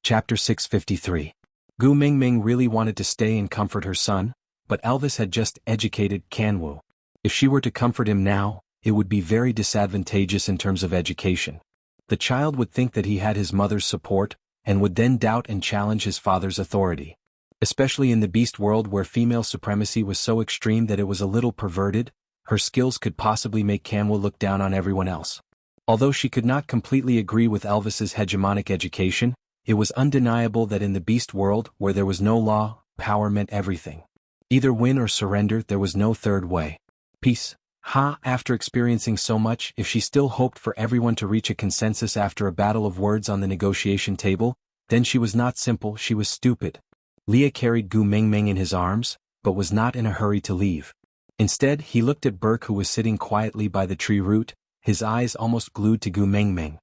Chapter 653. Gu Mingming really wanted to stay and comfort her son, but Elvis had just educated Xianhu. If she were to comfort him now, it would be very disadvantageous in terms of education. The child would think that he had his mother's support, and would then doubt and challenge his father's authority. Especially in the beast world where female supremacy was so extreme that it was a little perverted, her skills could possibly make Xianhu look down on everyone else. Although she could not completely agree with Elvis's hegemonic education, it was undeniable that in the beast world where there was no law, power meant everything. Either win or surrender, there was no third way. Peace. After experiencing so much, if she still hoped for everyone to reach a consensus after a battle of words on the negotiation table, then she was not simple, she was stupid. Leah carried Gu Mingming in his arms, but was not in a hurry to leave. Instead, he looked at Burke, who was sitting quietly by the tree root, his eyes almost glued to Gu Mingming.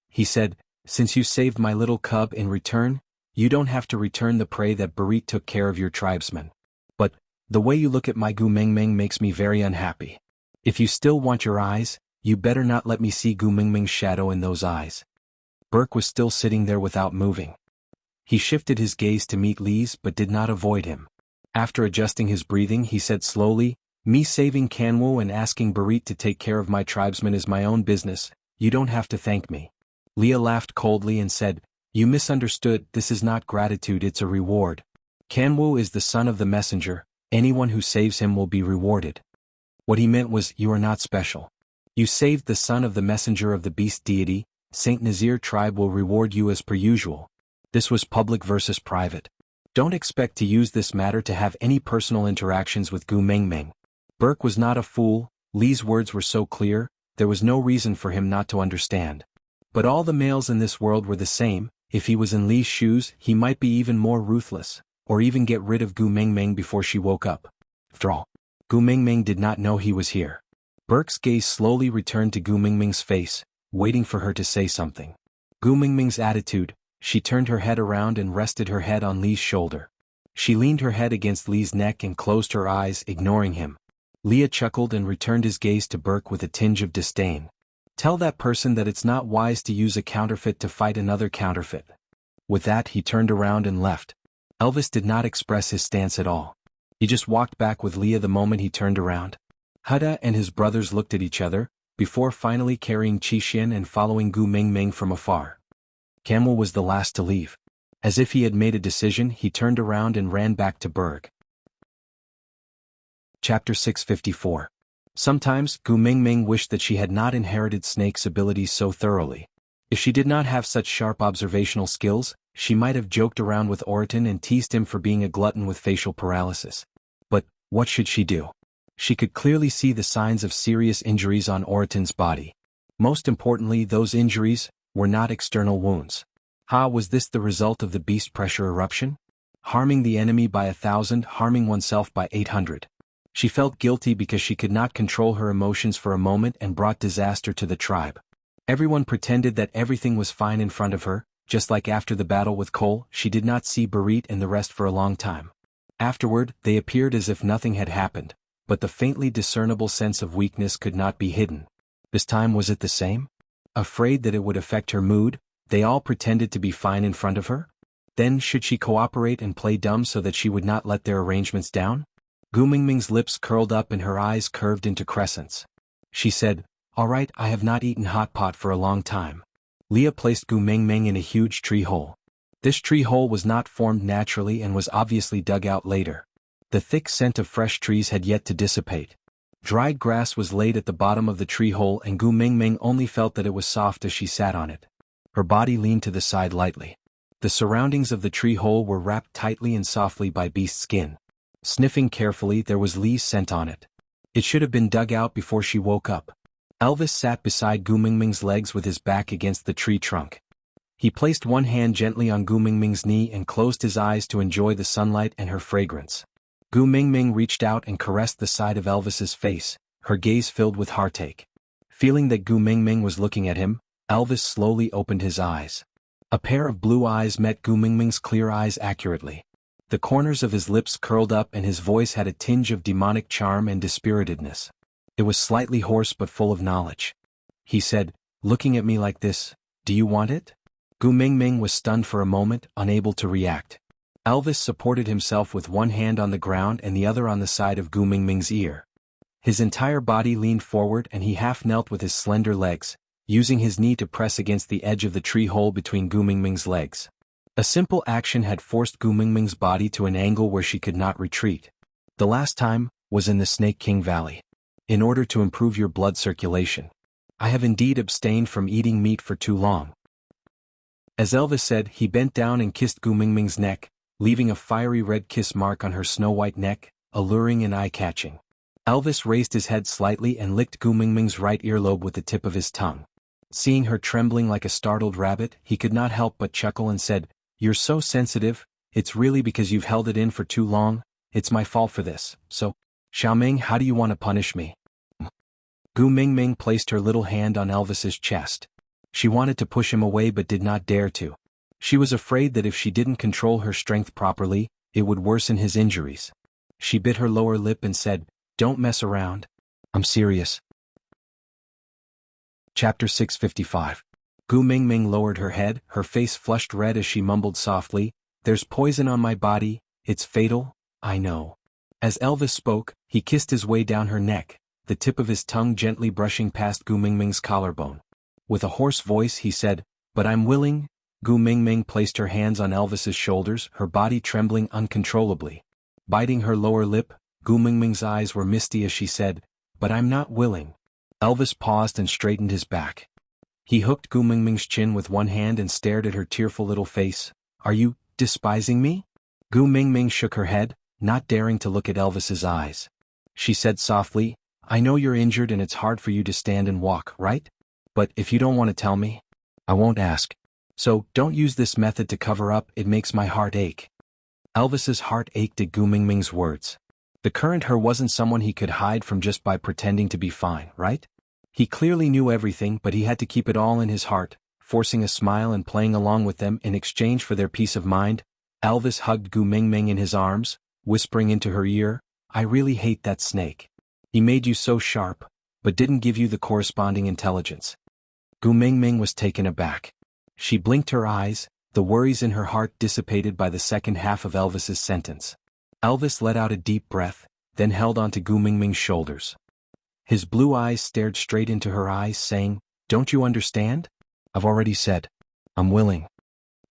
He said, "Since you saved my little cub in return, you don't have to return the prey that Barit took care of your tribesmen. But, the way you look at my Gu Mingming makes me very unhappy. If you still want your eyes, you better not let me see Gu Mingming's shadow in those eyes." Burke was still sitting there without moving. He shifted his gaze to meet Lee's but did not avoid him. After adjusting his breathing, he said slowly, "Me saving Xianhu and asking Barit to take care of my tribesmen is my own business, you don't have to thank me." Leah laughed coldly and said, "You misunderstood, this is not gratitude, it's a reward. Xianhu is the son of the messenger, anyone who saves him will be rewarded." What he meant was, you are not special. You saved the son of the messenger of the beast deity, Saint Nazir tribe will reward you as per usual. This was public versus private. Don't expect to use this matter to have any personal interactions with Gu Mingming. Burke was not a fool, Lee's words were so clear, there was no reason for him not to understand. But all the males in this world were the same, if he was in Lee's shoes, he might be even more ruthless, or even get rid of Gu Mingming before she woke up. After all, Gu Mingming did not know he was here. Burke's gaze slowly returned to Gu Mingming's face, waiting for her to say something. Gu Mingming's attitude, she turned her head around and rested her head on Lee's shoulder. She leaned her head against Lee's neck and closed her eyes, ignoring him. Leah chuckled and returned his gaze to Burke with a tinge of disdain. "Tell that person that it's not wise to use a counterfeit to fight another counterfeit." With that, he turned around and left. Elvis did not express his stance at all. He just walked back with Leah the moment he turned around. Huda and his brothers looked at each other, before finally carrying Qixian and following Gu Mingming from afar. Xianhu was the last to leave. As if he had made a decision, he turned around and ran back to Berg. Chapter 654. Sometimes, Gu Mingming wished that she had not inherited Snake's abilities so thoroughly. If she did not have such sharp observational skills, she might have joked around with Oriton and teased him for being a glutton with facial paralysis. But, what should she do? She could clearly see the signs of serious injuries on Oriton's body. Most importantly, those injuries were not external wounds. Was this the result of the beast pressure eruption? Harming the enemy by 1,000, harming oneself by 800. She felt guilty because she could not control her emotions for a moment and brought disaster to the tribe. Everyone pretended that everything was fine in front of her, just like after the battle with Cole, she did not see Barit and the rest for a long time. Afterward, they appeared as if nothing had happened, but the faintly discernible sense of weakness could not be hidden. This time was it the same? Afraid that it would affect her mood, they all pretended to be fine in front of her? Then should she cooperate and play dumb so that she would not let their arrangements down? Gu Mingming's lips curled up and her eyes curved into crescents. She said, "All right, I have not eaten hot pot for a long time." Leah placed Gu Mingming in a huge tree hole. This tree hole was not formed naturally and was obviously dug out later. The thick scent of fresh trees had yet to dissipate. Dried grass was laid at the bottom of the tree hole and Gu Mingming only felt that it was soft as she sat on it. Her body leaned to the side lightly. The surroundings of the tree hole were wrapped tightly and softly by beast skin. Sniffing carefully, there was Lee's scent on it. It should have been dug out before she woke up. Elvis sat beside Gu Mingming's legs with his back against the tree trunk. He placed one hand gently on Gu Mingming's knee and closed his eyes to enjoy the sunlight and her fragrance. Gu Mingming reached out and caressed the side of Elvis's face, her gaze filled with heartache. Feeling that Gu Mingming was looking at him, Elvis slowly opened his eyes. A pair of blue eyes met Gu Mingming's clear eyes accurately. The corners of his lips curled up and his voice had a tinge of demonic charm and dispiritedness. It was slightly hoarse but full of knowledge. He said, "Looking at me like this, do you want it?" Gu Mingming was stunned for a moment, unable to react. Elvis supported himself with one hand on the ground and the other on the side of Gu Mingming's ear. His entire body leaned forward and he half knelt with his slender legs, using his knee to press against the edge of the tree hole between Gu Mingming's legs. A simple action had forced Gu Mingming's body to an angle where she could not retreat. The last time was in the Snake King Valley. In order to improve your blood circulation, I have indeed abstained from eating meat for too long. As Elvis said, he bent down and kissed Gu Mingming's neck, leaving a fiery red kiss mark on her snow-white neck, alluring and eye-catching. Elvis raised his head slightly and licked Gu Mingming's right earlobe with the tip of his tongue. Seeing her trembling like a startled rabbit, he could not help but chuckle and said, "You're so sensitive, it's really because you've held it in for too long, it's my fault for this, so, Xiaoming, how do you want to punish me?" Gu Mingming placed her little hand on Elvis's chest. She wanted to push him away but did not dare to. She was afraid that if she didn't control her strength properly, it would worsen his injuries. She bit her lower lip and said, "Don't mess around. I'm serious." Chapter 655. Gu Mingming lowered her head, her face flushed red as she mumbled softly, "There's poison on my body, it's fatal, I know." As Elvis spoke, he kissed his way down her neck, the tip of his tongue gently brushing past Gu Mingming's collarbone. With a hoarse voice he said, "But I'm willing." Gu Mingming placed her hands on Elvis's shoulders, her body trembling uncontrollably. Biting her lower lip, Gu Mingming's eyes were misty as she said, "But I'm not willing." Elvis paused and straightened his back. He hooked Gu Mingming's chin with one hand and stared at her tearful little face. "Are you despising me?" Gu Mingming shook her head, not daring to look at Elvis's eyes. She said softly, "I know you're injured and it's hard for you to stand and walk, right? But if you don't want to tell me, I won't ask. So, don't use this method to cover up, it makes my heart ache." Elvis's heart ached at Gu Mingming's words. The current her wasn't someone he could hide from just by pretending to be fine, right? He clearly knew everything, but he had to keep it all in his heart, forcing a smile and playing along with them in exchange for their peace of mind. Elvis hugged Gu Mingming in his arms, whispering into her ear, "I really hate that snake. He made you so sharp, but didn't give you the corresponding intelligence." Gu Mingming was taken aback. She blinked her eyes, the worries in her heart dissipated by the second half of Elvis's sentence. Elvis let out a deep breath, then held onto Gu Mingming's shoulders. His blue eyes stared straight into her eyes, saying, "Don't you understand? I've already said, I'm willing."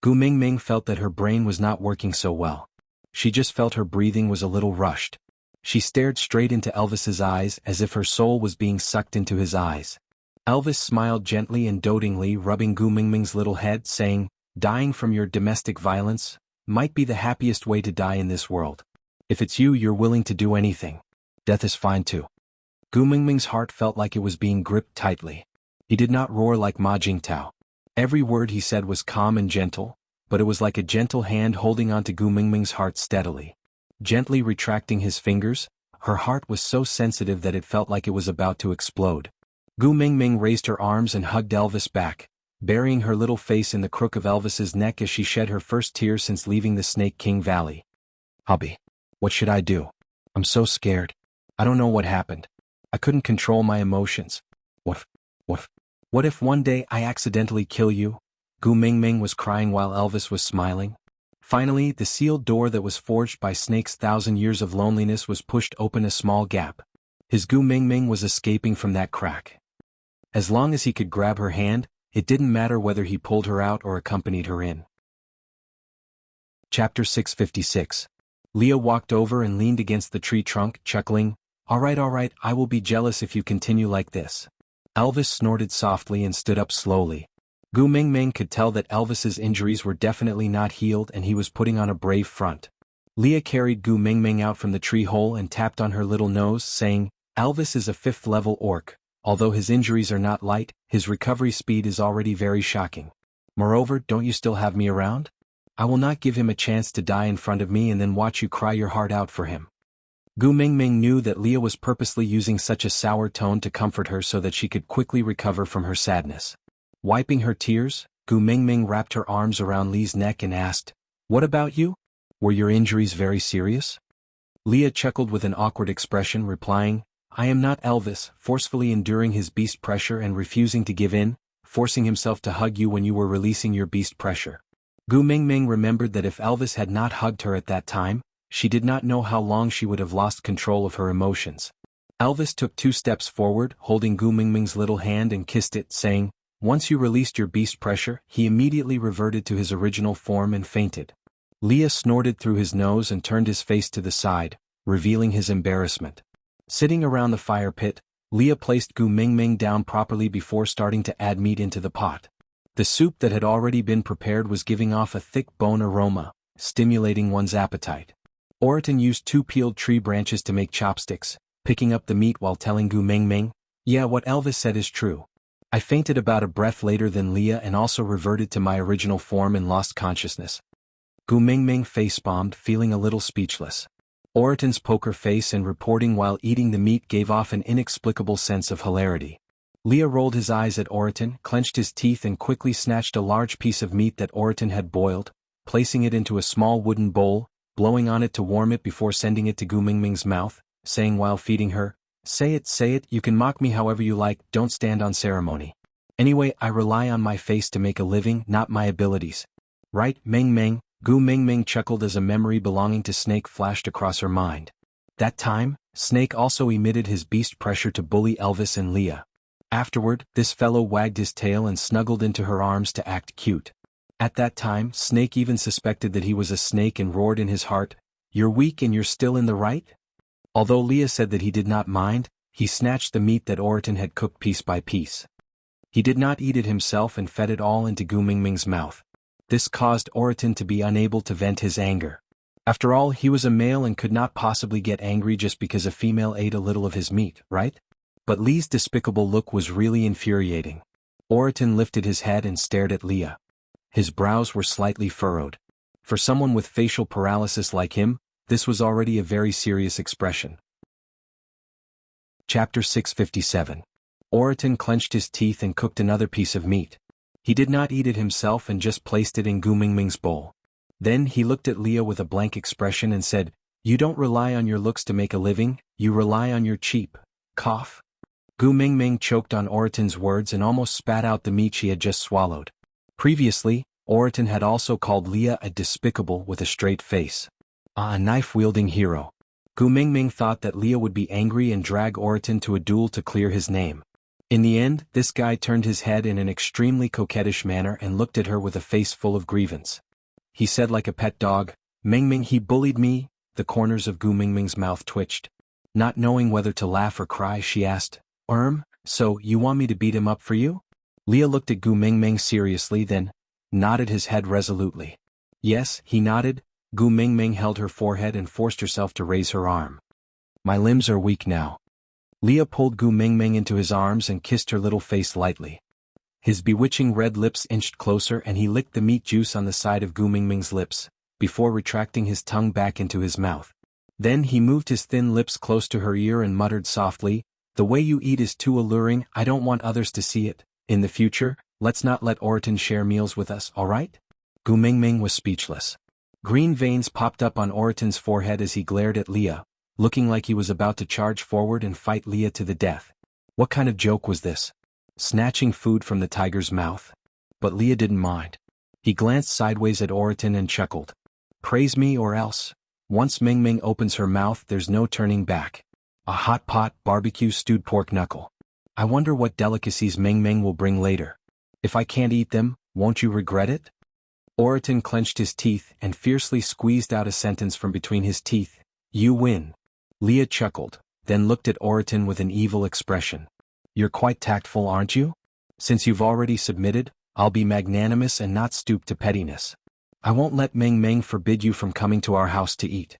Gu Mingming felt that her brain was not working so well. She just felt her breathing was a little rushed. She stared straight into Elvis's eyes as if her soul was being sucked into his eyes. Elvis smiled gently and dotingly, rubbing Gu Mingming's little head, saying, "Dying from your domestic violence might be the happiest way to die in this world. If it's you, you're willing to do anything. Death is fine too." Gu Mingming's heart felt like it was being gripped tightly. He did not roar like Ma Jingtao. Every word he said was calm and gentle, but it was like a gentle hand holding onto Gu Mingming's heart steadily. Gently retracting his fingers, her heart was so sensitive that it felt like it was about to explode. Gu Mingming raised her arms and hugged Elvis back, burying her little face in the crook of Elvis's neck as she shed her first tears since leaving the Snake King Valley. "Hubby, what should I do? I'm so scared. I don't know what happened. I couldn't control my emotions. What if one day I accidentally kill you?" Gu Mingming was crying while Elvis was smiling. Finally, the sealed door that was forged by Snake's 1,000 years of loneliness was pushed open a small gap. His Gu Mingming was escaping from that crack. As long as he could grab her hand, it didn't matter whether he pulled her out or accompanied her in. Chapter 656. Leah walked over and leaned against the tree trunk, chuckling, all right, I will be jealous if you continue like this." Elvis snorted softly and stood up slowly. Gu Mingming could tell that Elvis's injuries were definitely not healed and he was putting on a brave front. Leah carried Gu Mingming out from the tree hole and tapped on her little nose, saying, "Elvis is a 5th-level orc. Although his injuries are not light, his recovery speed is already very shocking. Moreover, don't you still have me around? I will not give him a chance to die in front of me and then watch you cry your heart out for him." Gu Mingming knew that Leah was purposely using such a sour tone to comfort her so that she could quickly recover from her sadness. Wiping her tears, Gu Mingming wrapped her arms around Lee's neck and asked, "What about you? Were your injuries very serious?" Leah chuckled with an awkward expression, replying, "I am not Elvis," forcefully enduring his beast pressure and refusing to give in. forcing himself to hug you when you were releasing your beast pressure. Gu Mingming remembered that if Elvis had not hugged her at that time, she did not know how long she would have lost control of her emotions. Elvis took 2 steps forward, holding Gu Mingming's little hand and kissed it, saying, "Once you released your beast pressure," he immediately reverted to his original form and fainted. Leah snorted through his nose and turned his face to the side, revealing his embarrassment. Sitting around the fire pit, Leah placed Gu Mingming down properly before starting to add meat into the pot. The soup that had already been prepared was giving off a thick bone aroma, stimulating one's appetite. Oriton used 2 peeled tree branches to make chopsticks, picking up the meat while telling Gu Mingming, "Yeah, what Elvis said is true. I fainted about a breath later than Leah and also reverted to my original form and lost consciousness." Gu Mingming facepalmed, feeling a little speechless. Oriton's poker face and reporting while eating the meat gave off an inexplicable sense of hilarity. Leah rolled his eyes at Oriton, clenched his teeth and quickly snatched a large piece of meat that Oriton had boiled, placing it into a small wooden bowl, blowing on it to warm it before sending it to Gu Mingming's mouth, saying while feeding her, say it, you can mock me however you like, don't stand on ceremony. Anyway, I rely on my face to make a living, not my abilities. Right, Ming?" Gu Mingming chuckled as a memory belonging to Snake flashed across her mind. That time, Snake also emitted his beast pressure to bully Elvis and Leah. Afterward, this fellow wagged his tail and snuggled into her arms to act cute. At that time, Snake even suspected that he was a snake and roared in his heart, "You're weak and you're still in the right?" Although Leah said that he did not mind, he snatched the meat that Oriton had cooked piece by piece. He did not eat it himself and fed it all into Gu Mingming's mouth. This caused Oriton to be unable to vent his anger. After all, he was a male and could not possibly get angry just because a female ate a little of his meat, right? But Lee's despicable look was really infuriating. Oriton lifted his head and stared at Leah. His brows were slightly furrowed. For someone with facial paralysis like him, this was already a very serious expression. Chapter 657. Oriton clenched his teeth and cooked another piece of meat. He did not eat it himself and just placed it in Gu Mingming's bowl. Then he looked at Leah with a blank expression and said, "You don't rely on your looks to make a living, you rely on your cheap cough." Gu Mingming choked on Oriton's words and almost spat out the meat she had just swallowed. Previously, Oriton had also called Leah a despicable with a straight face. A knife-wielding hero. Gu Mingming thought that Leah would be angry and drag Oriton to a duel to clear his name. In the end, this guy turned his head in an extremely coquettish manner and looked at her with a face full of grievance. He said like a pet dog, "Mingming, he bullied me." The corners of Gu Mingming's mouth twitched. Not knowing whether to laugh or cry, she asked, So you want me to beat him up for you?" Leah looked at Gu Mingming seriously, then nodded his head resolutely. Yes, he nodded. Gu Mingming held her forehead and forced herself to raise her arm. "My limbs are weak now." Leah pulled Gu Mingming into his arms and kissed her little face lightly. His bewitching red lips inched closer and he licked the meat juice on the side of Gu Mingming's lips, before retracting his tongue back into his mouth. Then he moved his thin lips close to her ear and muttered softly, "The way you eat is too alluring, I don't want others to see it. In the future, let's not let Oriton share meals with us, alright?" Gu Mingming was speechless. Green veins popped up on Oriton's forehead as he glared at Leah, looking like he was about to charge forward and fight Leah to the death. What kind of joke was this? Snatching food from the tiger's mouth? But Leah didn't mind. He glanced sideways at Oriton and chuckled. "Praise me or else. Once Mingming opens her mouth, there's no turning back. A hot pot, barbecue stewed pork knuckle. I wonder what delicacies Mingming will bring later. If I can't eat them, won't you regret it?" Oriton clenched his teeth and fiercely squeezed out a sentence from between his teeth. "You win." Leah chuckled, then looked at Oriton with an evil expression. "You're quite tactful, aren't you? Since you've already submitted, I'll be magnanimous and not stoop to pettiness. I won't let Mingming forbid you from coming to our house to eat."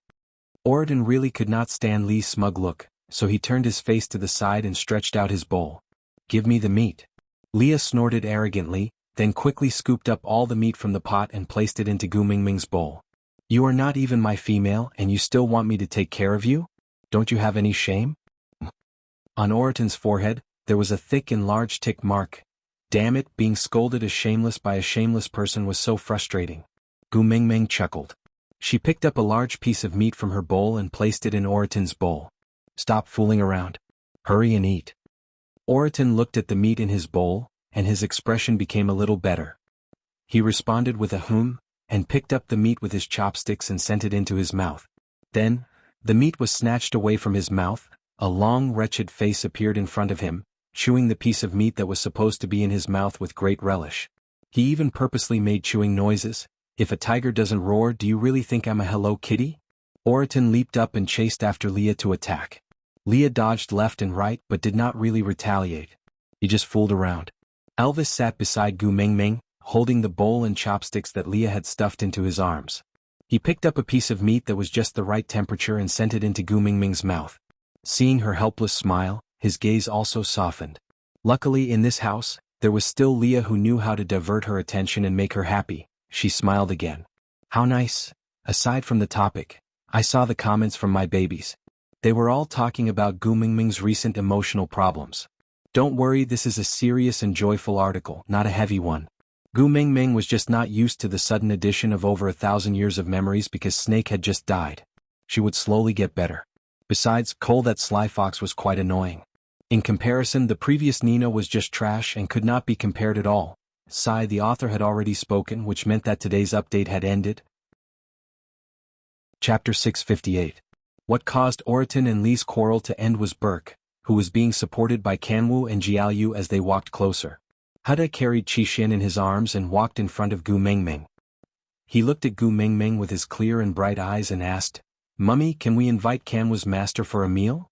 Oriton really could not stand Lee's smug look, so he turned his face to the side and stretched out his bowl. "Give me the meat." Leah snorted arrogantly, then quickly scooped up all the meat from the pot and placed it into Gu Mingming's bowl. "You are not even my female and you still want me to take care of you? Don't you have any shame?" On Oriton's forehead, there was a thick and large tick mark. Damn it, being scolded as shameless by a shameless person was so frustrating. Gu Mingming chuckled. She picked up a large piece of meat from her bowl and placed it in Oriton's bowl. "Stop fooling around. Hurry and eat." Oriton looked at the meat in his bowl, and his expression became a little better. He responded with a and picked up the meat with his chopsticks and sent it into his mouth. Then, the meat was snatched away from his mouth, a long wretched face appeared in front of him, chewing the piece of meat that was supposed to be in his mouth with great relish. He even purposely made chewing noises. If a tiger doesn't roar, do you really think I'm a Hello Kitty? Oriton leaped up and chased after Leah to attack. Leah dodged left and right but did not really retaliate. He just fooled around. Elvis sat beside Gu Mingming, holding the bowl and chopsticks that Leah had stuffed into his arms. He picked up a piece of meat that was just the right temperature and sent it into Gu Mingming's mouth. Seeing her helpless smile, his gaze also softened. Luckily in this house, there was still Leah who knew how to divert her attention and make her happy. She smiled again. How nice. Aside from the topic, I saw the comments from my babies. They were all talking about Gu Mingming's recent emotional problems. Don't worry, this is a serious and joyful article, not a heavy one. Gu Mingming was just not used to the sudden addition of over 1,000 years of memories because Snake had just died. She would slowly get better. Besides, Cole, that sly fox, was quite annoying. In comparison, the previous Nina was just trash and could not be compared at all. Sigh, the author had already spoken, which meant that today's update had ended. Chapter 658. What caused Oriton and Lee's quarrel to end was Burke, who was being supported by Kanwu and Jiaoyu as they walked closer. Huda carried Qixin in his arms and walked in front of Gu Mingming. He looked at Gu Mingming with his clear and bright eyes and asked, Mummy, can we invite Kanwu's master for a meal?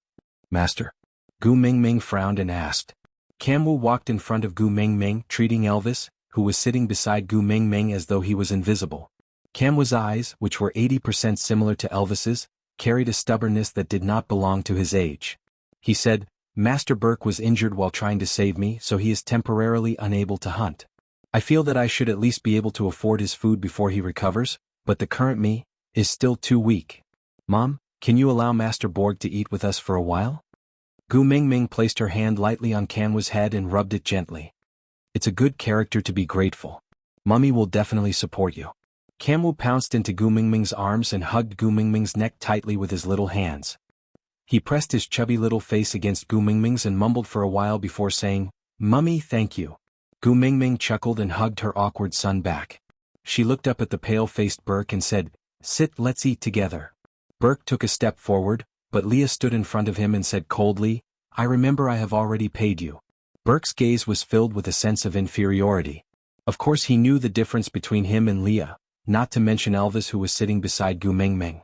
Master? Gu Mingming frowned and asked. Kanwu walked in front of Gu Mingming, treating Elvis, who was sitting beside Gu Mingming, as though he was invisible. Kanwu's eyes, which were 80% similar to Elvis's, carried a stubbornness that did not belong to his age. He said, Master Burke was injured while trying to save me, so he is temporarily unable to hunt. I feel that I should at least be able to afford his food before he recovers, but the current me is still too weak. Mom, can you allow Master Borg to eat with us for a while? Gu Mingming placed her hand lightly on Kanwu's head and rubbed it gently. It's a good character to be grateful. Mummy will definitely support you. Kanwu pounced into Gu Mingming's arms and hugged Gu Mingming's neck tightly with his little hands. He pressed his chubby little face against Gu Mingming's and mumbled for a while before saying, Mummy, thank you. Gu Mingming chuckled and hugged her awkward son back. She looked up at the pale-faced Burke and said, Sit, let's eat together. Burke took a step forward, but Leah stood in front of him and said coldly, I remember I have already paid you. Burke's gaze was filled with a sense of inferiority. Of course he knew the difference between him and Leah, not to mention Elvis, who was sitting beside Gu Mingming.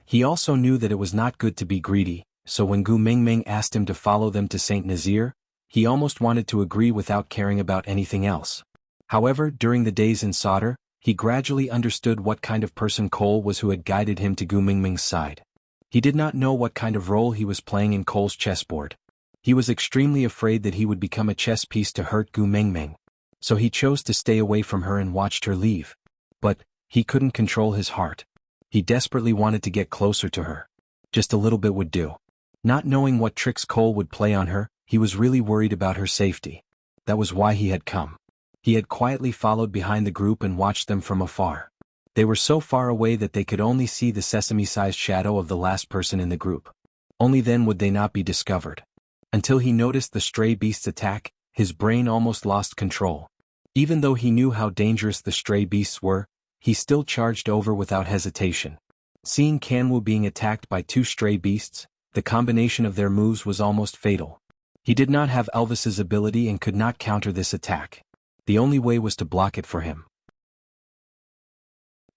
He also knew that it was not good to be greedy, so when Gu Mingming asked him to follow them to St. Nazir, he almost wanted to agree without caring about anything else. However, during the days in Solder, he gradually understood what kind of person Cole was who had guided him to Gu Mingming's side. He did not know what kind of role he was playing in Cole's chessboard. He was extremely afraid that he would become a chess piece to hurt Gu Mingming. So he chose to stay away from her and watched her leave. But he couldn't control his heart. He desperately wanted to get closer to her. Just a little bit would do. Not knowing what tricks Cole would play on her, he was really worried about her safety. That was why he had come. He had quietly followed behind the group and watched them from afar. They were so far away that they could only see the sesame-sized shadow of the last person in the group. Only then would they not be discovered. Until he noticed the stray beast's attack, his brain almost lost control. Even though he knew how dangerous the stray beasts were, he still charged over without hesitation. Seeing Kanwu being attacked by two stray beasts, the combination of their moves was almost fatal. He did not have Elvis's ability and could not counter this attack. The only way was to block it for him.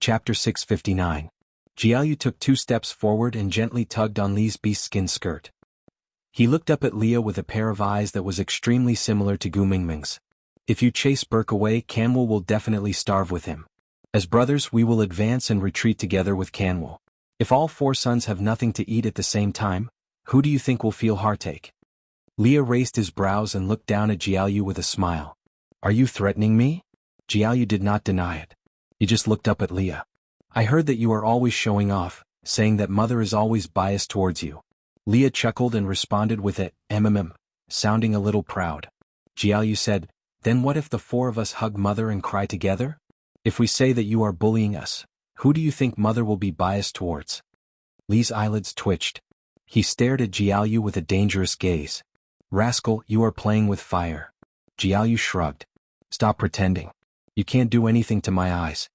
Chapter 659. Jiaoyu took 2 steps forward and gently tugged on Li's beast-skin skirt. He looked up at Leah with a pair of eyes that was extremely similar to Gu Mingming's. If you chase Burke away, Kanwu will definitely starve with him. As brothers, we will advance and retreat together with Kanwu. If all 4 sons have nothing to eat at the same time, who do you think will feel heartache? Leah raised his brows and looked down at Jiaoyu with a smile. Are you threatening me? Jiaoyu did not deny it. He just looked up at Leah. I heard that you are always showing off, saying that mother is always biased towards you. Leah chuckled and responded with a sounding a little proud. Jiaoyu said, Then what if the 4 of us hug mother and cry together? If we say that you are bullying us, who do you think mother will be biased towards? Li's eyelids twitched. He stared at Jiaoyu with a dangerous gaze. Rascal, you are playing with fire. Jiaoyu shrugged. Stop pretending. You can't do anything to my eyes.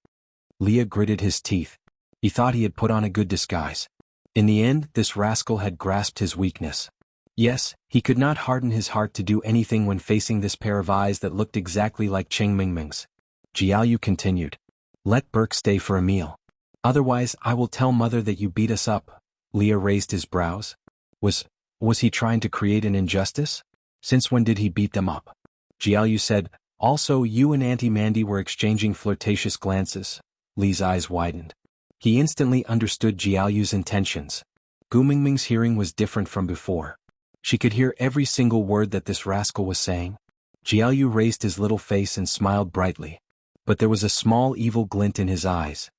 Leah gritted his teeth. He thought he had put on a good disguise. In the end, this rascal had grasped his weakness. Yes, he could not harden his heart to do anything when facing this pair of eyes that looked exactly like Cheng Mingming's. Jiaoyu continued. Let Burke stay for a meal. Otherwise, I will tell mother that you beat us up. Leah raised his brows. Was he trying to create an injustice? Since when did he beat them up? Jiaoyu said, also you and Auntie Mandy were exchanging flirtatious glances. Lee's eyes widened. He instantly understood Jiaoyu's intentions. Gu Mingming's hearing was different from before. She could hear every single word that this rascal was saying. Jiaoyu raised his little face and smiled brightly. But there was a small evil glint in his eyes.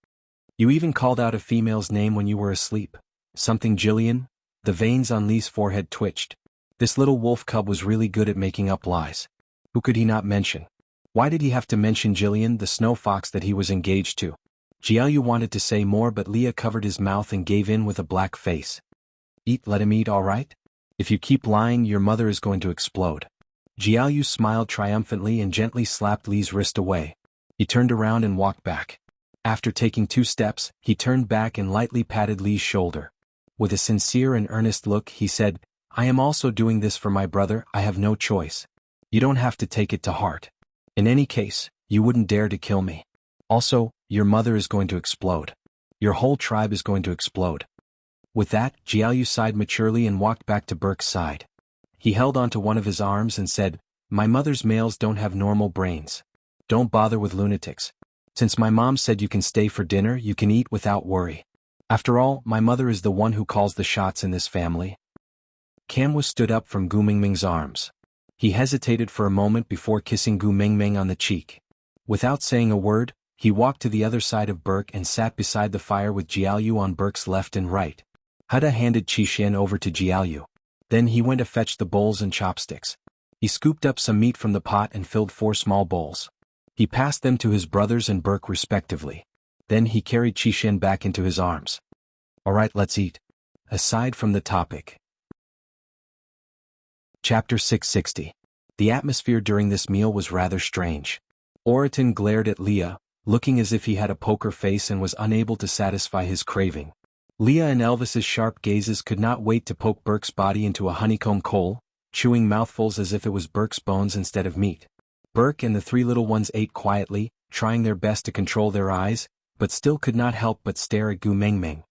You even called out a female's name when you were asleep. Something Jillian? The veins on Lee's forehead twitched. This little wolf cub was really good at making up lies. Who could he not mention? Why did he have to mention Jillian, the snow fox that he was engaged to? Jiaoyu wanted to say more, but Leah covered his mouth and gave in with a black face. Let him eat, all right? If you keep lying, your mother is going to explode. Jiaoyu smiled triumphantly and gently slapped Lee's wrist away. He turned around and walked back. After taking 2 steps, he turned back and lightly patted Lee's shoulder. With a sincere and earnest look, he said, I am also doing this for my brother, I have no choice. You don't have to take it to heart. In any case, you wouldn't dare to kill me. Also, your mother is going to explode. Your whole tribe is going to explode. With that, Jiaoyu sighed maturely and walked back to Burke's side. He held onto one of his arms and said, My mother's males don't have normal brains. Don't bother with lunatics. Since my mom said you can stay for dinner, you can eat without worry. After all, my mother is the one who calls the shots in this family. Kanwu stood up from Gu Mingming's arms. He hesitated for a moment before kissing Gu Mingming on the cheek. Without saying a word, he walked to the other side of Burke and sat beside the fire with Jiaoyu on Burke's left and right. Huda handed Qixian over to Jiaoyu. Then he went to fetch the bowls and chopsticks. He scooped up some meat from the pot and filled 4 small bowls. He passed them to his brothers and Burke respectively. Then he carried Qixian back into his arms. All right, let's eat. Aside from the topic. Chapter 660. The atmosphere during this meal was rather strange. Oriton glared at Leah, looking as if he had a poker face and was unable to satisfy his craving. Leah and Elvis's sharp gazes could not wait to poke Burke's body into a honeycomb coal, chewing mouthfuls as if it was Burke's bones instead of meat. Burke and the 3 little ones ate quietly, trying their best to control their eyes, but still could not help but stare at Gu Mingming.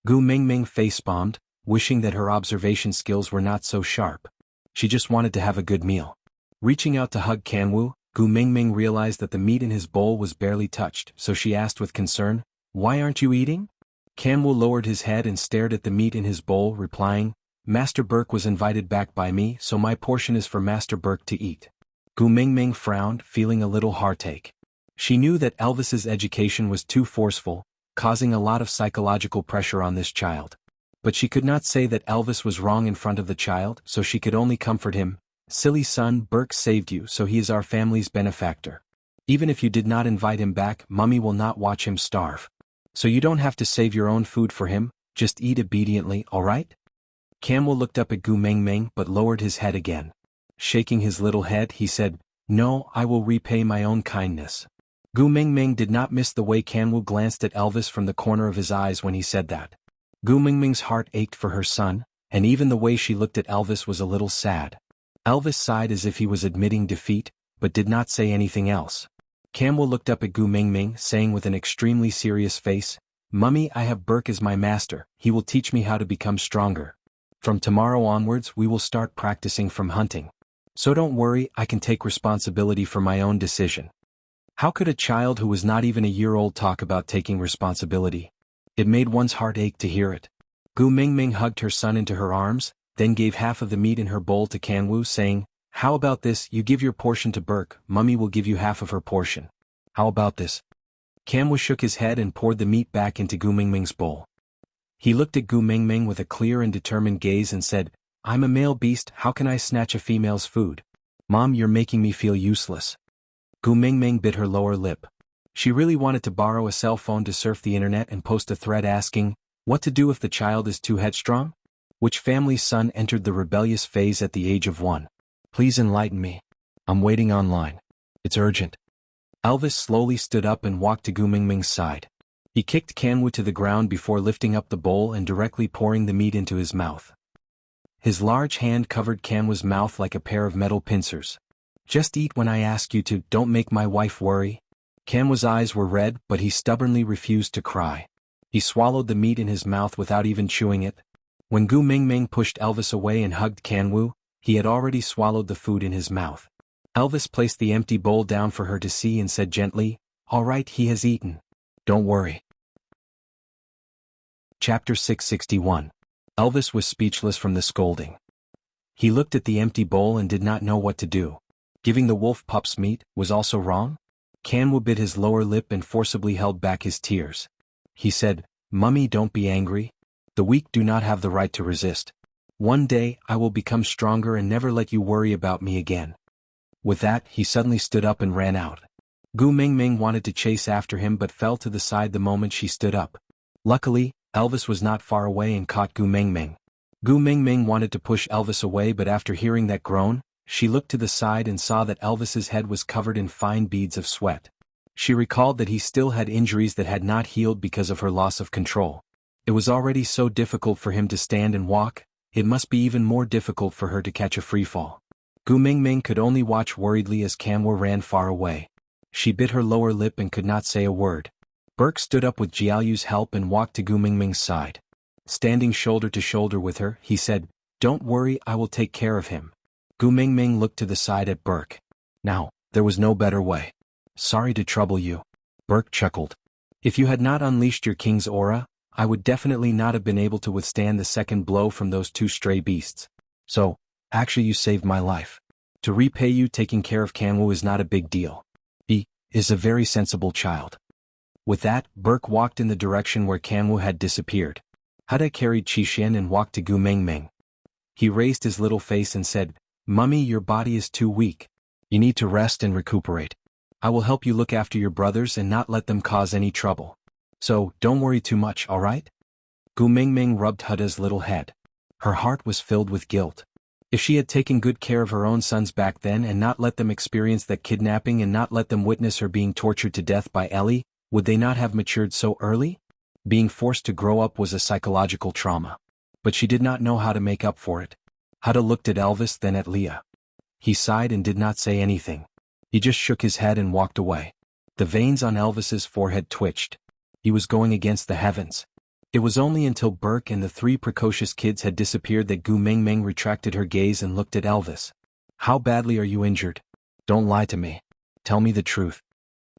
Gu Mingming face-bombed, wishing that her observation skills were not so sharp. She just wanted to have a good meal. Reaching out to hug Kanwu, Gu Mingming realized that the meat in his bowl was barely touched, so she asked with concern, Why aren't you eating? Kanwu lowered his head and stared at the meat in his bowl, replying, Master Burke was invited back by me, so my portion is for Master Burke to eat. Gu Mingming frowned, feeling a little heartache. She knew that Elvis's education was too forceful, causing a lot of psychological pressure on this child. But she could not say that Elvis was wrong in front of the child, so she could only comfort him. Silly son, Burke saved you, so he is our family's benefactor. Even if you did not invite him back, Mummy will not watch him starve. So you don't have to save your own food for him, just eat obediently, alright? Kanwu looked up at Gu Mingming but lowered his head again. Shaking his little head, he said, No, I will repay my own kindness. Gu Mingming did not miss the way Kanwu glanced at Elvis from the corner of his eyes when he said that. Gu Mingming's heart ached for her son, and even the way she looked at Elvis was a little sad. Elvis sighed as if he was admitting defeat, but did not say anything else. Kanwu looked up at Gu Mingming, saying with an extremely serious face, Mummy, I have Burke as my master, he will teach me how to become stronger. From tomorrow onwards we will start practicing from hunting. So don't worry, I can take responsibility for my own decision. How could a child who was not even a year old talk about taking responsibility? It made one's heart ache to hear it. Gu Mingming hugged her son into her arms, then gave half of the meat in her bowl to Kanwu, saying, How about this, you give your portion to Burke, Mummy will give you half of her portion. How about this? Kanwu shook his head and poured the meat back into Gu Mingming's bowl. He looked at Gu Mingming with a clear and determined gaze and said, I'm a male beast, how can I snatch a female's food? Mom, you're making me feel useless. Gu Mingming bit her lower lip. She really wanted to borrow a cell phone to surf the internet and post a thread asking, what to do if the child is too headstrong? Which family's son entered the rebellious phase at the age of 1? Please enlighten me. I'm waiting online. It's urgent. Elvis slowly stood up and walked to Gu Mingming's side. He kicked Kanwu to the ground before lifting up the bowl and directly pouring the meat into his mouth. His large hand covered Kanwu's mouth like a pair of metal pincers. Just eat when I ask you to, don't make my wife worry. Kanwu's eyes were red, but he stubbornly refused to cry. He swallowed the meat in his mouth without even chewing it. When Gu Mingming pushed Elvis away and hugged Kanwu, he had already swallowed the food in his mouth. Elvis placed the empty bowl down for her to see and said gently, "All right, he has eaten. Don't worry." Chapter 661. Elvis was speechless from the scolding. He looked at the empty bowl and did not know what to do. Giving the wolf pups meat was also wrong? Kanwu bit his lower lip and forcibly held back his tears. He said, "Mummy, don't be angry. The weak do not have the right to resist. One day I will become stronger and never let you worry about me again." With that, he suddenly stood up and ran out. Gu Mingming wanted to chase after him but fell to the side the moment she stood up. Luckily, Elvis was not far away and caught Gu Mingming. Gu Mingming wanted to push Elvis away, but after hearing that groan, she looked to the side and saw that Elvis's head was covered in fine beads of sweat. She recalled that he still had injuries that had not healed because of her loss of control. It was already so difficult for him to stand and walk, it must be even more difficult for her to catch a free fall. Gu Mingming could only watch worriedly as Kanwu ran far away. She bit her lower lip and could not say a word. Burke stood up with Jiaoyu's help and walked to Gu Mingming's side. Standing shoulder to shoulder with her, he said, "Don't worry, I will take care of him." Gu Mingming looked to the side at Burke. Now, there was no better way. "Sorry to trouble you." Burke chuckled. "If you had not unleashed your king's aura, I would definitely not have been able to withstand the second blow from those two stray beasts. So, actually you saved my life. To repay you, taking care of Kanwu is not a big deal. He is a very sensible child." With that, Burke walked in the direction where Kanwu had disappeared. Huda carried Qixin and walked to Gu Mingming. He raised his little face and said, "Mummy, your body is too weak. You need to rest and recuperate. I will help you look after your brothers and not let them cause any trouble. So, don't worry too much, all right?" Gu Mingming rubbed Huda's little head. Her heart was filled with guilt. If she had taken good care of her own sons back then and not let them experience that kidnapping and not let them witness her being tortured to death by Ellie, would they not have matured so early? Being forced to grow up was a psychological trauma. But she did not know how to make up for it. Huda looked at Elvis, then at Leah. He sighed and did not say anything. He just shook his head and walked away. The veins on Elvis's forehead twitched. He was going against the heavens. It was only until Burke and the three precocious kids had disappeared that Gu Mingming retracted her gaze and looked at Elvis. "How badly are you injured? Don't lie to me. Tell me the truth."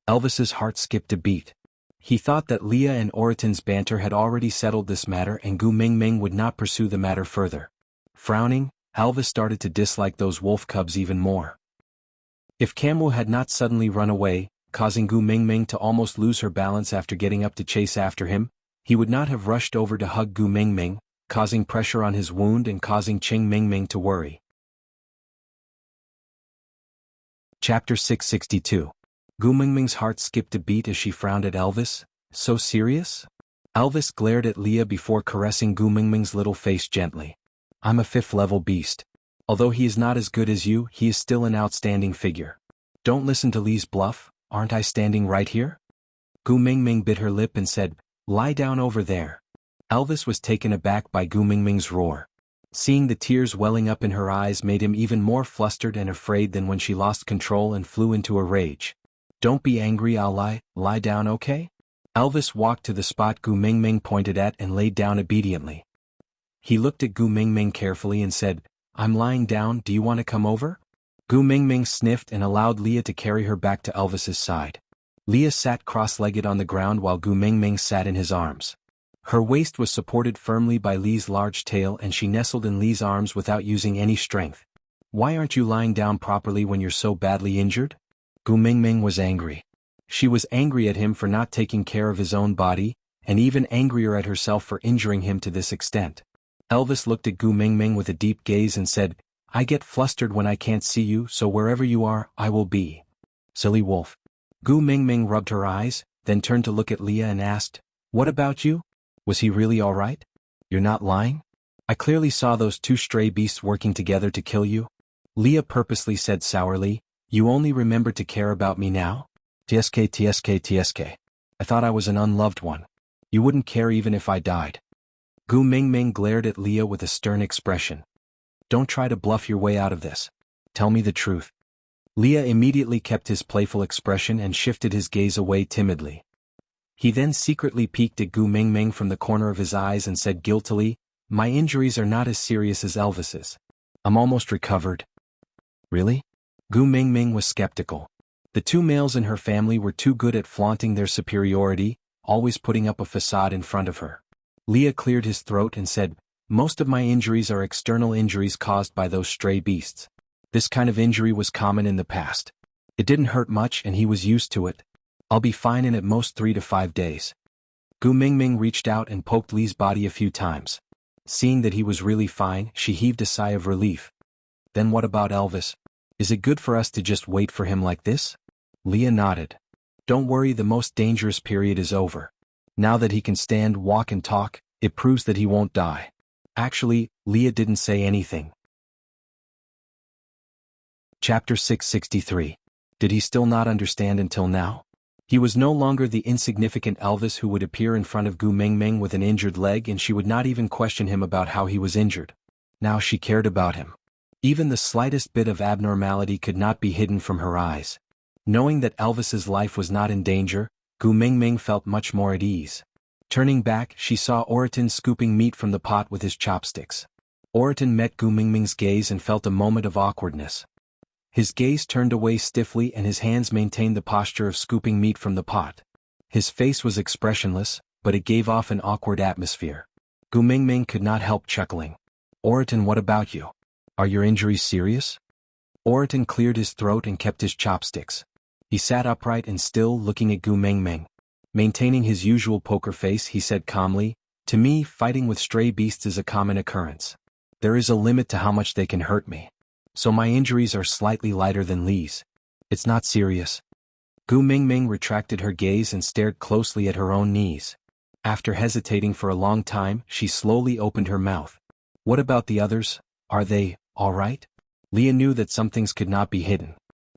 Elvis's heart skipped a beat. He thought that Leah and Oraton's banter had already settled this matter and Gu Mingming would not pursue the matter further. Frowning, Elvis started to dislike those wolf cubs even more. If Kanwu had not suddenly run away, causing Gu Mingming to almost lose her balance after getting up to chase after him, he would not have rushed over to hug Gu Mingming, causing pressure on his wound and causing Qing Mingming to worry. Chapter 662. Gu Mingming's heart skipped a beat as she frowned at Elvis. "So serious?" Elvis glared at Leah before caressing Gu Mingming's little face gently. "I'm a 5th-level beast. Although he is not as good as you, he is still an outstanding figure. Don't listen to Lee's bluff, aren't I standing right here?" Gu Mingming bit her lip and said, "Lie down over there." Elvis was taken aback by Gu Mingming's roar. Seeing the tears welling up in her eyes made him even more flustered and afraid than when she lost control and flew into a rage. "Don't be angry, I'll lie down, okay?" Elvis walked to the spot Gu Mingming pointed at and laid down obediently. He looked at Gu Mingming carefully and said, "I'm lying down, do you want to come over?" Gu Mingming sniffed and allowed Leah to carry her back to Elvis's side. Leah sat cross-legged on the ground while Gu Mingming sat in his arms. Her waist was supported firmly by Lee's large tail and she nestled in Lee's arms without using any strength. "Why aren't you lying down properly when you're so badly injured?" Gu Mingming was angry. She was angry at him for not taking care of his own body, and even angrier at herself for injuring him to this extent. Elvis looked at Gu Mingming with a deep gaze and said, "I get flustered when I can't see you, so wherever you are, I will be." "Silly wolf." Gu Mingming rubbed her eyes, then turned to look at Leah and asked, "What about you? Was he really all right? You're not lying? I clearly saw those two stray beasts working together to kill you." Leah purposely said sourly, You only remember to care about me now? Tsk. I thought I was an unloved one. You wouldn't care even if I died. Gu Mingming glared at Leah with a stern expression. Don't try to bluff your way out of this. Tell me the truth. Leah immediately kept his playful expression and shifted his gaze away timidly. He then secretly peeked at Gu Mingming from the corner of his eyes and said guiltily, My injuries are not as serious as Elvis's. I'm almost recovered. Really? Gu Mingming was skeptical. The two males in her family were too good at flaunting their superiority, always putting up a facade in front of her. Leah cleared his throat and said, Most of my injuries are external injuries caused by those stray beasts. This kind of injury was common in the past. It didn't hurt much and he was used to it. I'll be fine in at most 3 to 5 days. Gu Mingming reached out and poked Lee's body a few times. Seeing that he was really fine, she heaved a sigh of relief. Then what about Elvis? Is it good for us to just wait for him like this? Leah nodded. Don't worry, the most dangerous period is over. Now that he can stand, walk and talk, it proves that he won't die. Actually, Leah didn't say anything. Chapter 663. Did he still not understand until now? He was no longer the insignificant Elvis who would appear in front of Gu Mingming with an injured leg and she would not even question him about how he was injured. Now she cared about him. Even the slightest bit of abnormality could not be hidden from her eyes. Knowing that Elvis's life was not in danger, Gu Mingming felt much more at ease. Turning back, she saw Oriton scooping meat from the pot with his chopsticks. Oriton met Gu Mingming's gaze and felt a moment of awkwardness. His gaze turned away stiffly and his hands maintained the posture of scooping meat from the pot. His face was expressionless, but it gave off an awkward atmosphere. Gu Mingming could not help chuckling. Oriton, what about you? Are your injuries serious? Oriton cleared his throat and kept his chopsticks. He sat upright and still, looking at Gu Mingming. Maintaining his usual poker face, he said calmly, To me, fighting with stray beasts is a common occurrence. There is a limit to how much they can hurt me. So my injuries are slightly lighter than Lee's. It's not serious. Gu Mingming retracted her gaze and stared closely at her own knees. After hesitating for a long time, she slowly opened her mouth. What about the others? Are they all right? Leah knew that some things could not be hidden.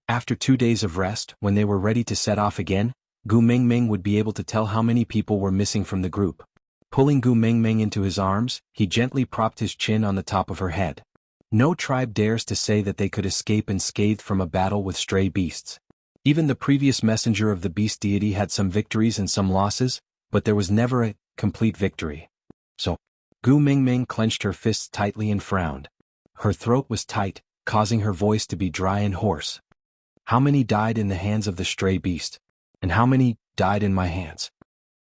After 2 days of rest, when they were ready to set off again, Gu Mingming would be able to tell how many people were missing from the group. Pulling Gu Mingming into his arms, he gently propped his chin on the top of her head. No tribe dares to say that they could escape unscathed from a battle with stray beasts. Even the previous messenger of the beast deity had some victories and some losses, but there was never a complete victory. So, Gu Mingming clenched her fists tightly and frowned. Her throat was tight, causing her voice to be dry and hoarse. How many died in the hands of the stray beast? And how many died in my hands?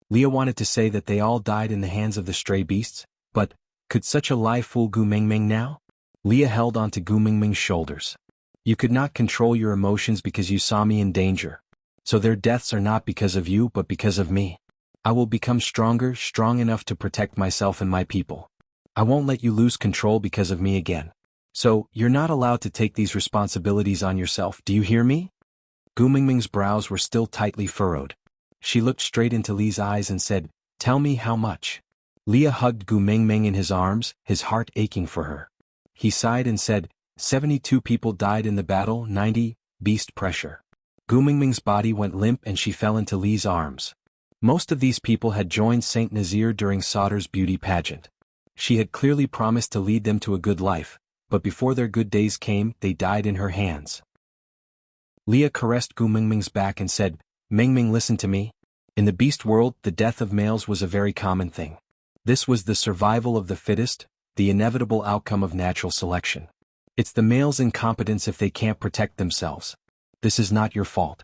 Leah wanted to say that they all died in the hands of the stray beasts, but could such a lie fool Gu Mingming now? Leah held onto Gu Mingming's shoulders. You could not control your emotions because you saw me in danger. So their deaths are not because of you but because of me. I will become stronger, strong enough to protect myself and my people. I won't let you lose control because of me again. So, you're not allowed to take these responsibilities on yourself, do you hear me? Gu Mingming's brows were still tightly furrowed. She looked straight into Lee's eyes and said, Tell me how much. Leah hugged Gu Mingming in his arms, his heart aching for her. He sighed and said, 72 people died in the battle, 90, beast pressure. Gu Mingming's body went limp and she fell into Lee's arms. Most of these people had joined Saint Nazir during Sauter's beauty pageant. She had clearly promised to lead them to a good life, but before their good days came, they died in her hands. Leah caressed Gu Mingming's back and said, Mingming, listen to me. In the beast world, the death of males was a very common thing. This was the survival of the fittest, the inevitable outcome of natural selection. It's the male's incompetence if they can't protect themselves. This is not your fault.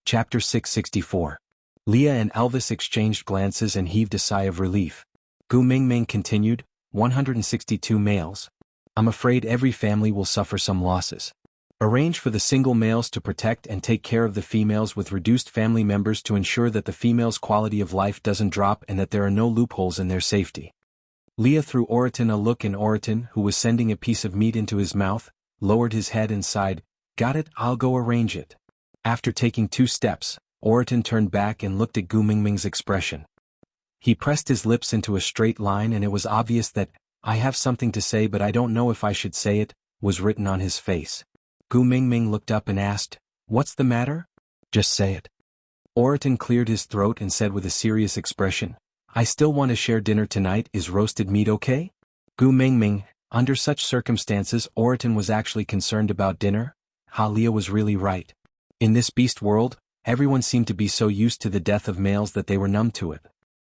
Chapter 664. Leah and Elvis exchanged glances and heaved a sigh of relief. Gu Mingming continued, 162 males. I'm afraid every family will suffer some losses. Arrange for the single males to protect and take care of the females with reduced family members to ensure that the females' quality of life doesn't drop and that there are no loopholes in their safety. Leah threw Oriton a look and Oriton, who was sending a piece of meat into his mouth, lowered his head and sighed, Got it, I'll go arrange it. After taking 2 steps, Oriton turned back and looked at Gu Mingming's expression. He pressed his lips into a straight line and it was obvious that, I have something to say but I don't know if I should say it, was written on his face. Gu Mingming looked up and asked, "What's the matter?" "Just say it." Oriton cleared his throat and said with a serious expression, "I still want to share dinner tonight. Is roasted meat okay?" Gu Mingming, under such circumstances Oriton was actually concerned about dinner. Leah was really right. In this beast world, everyone seemed to be so used to the death of males that they were numb to it.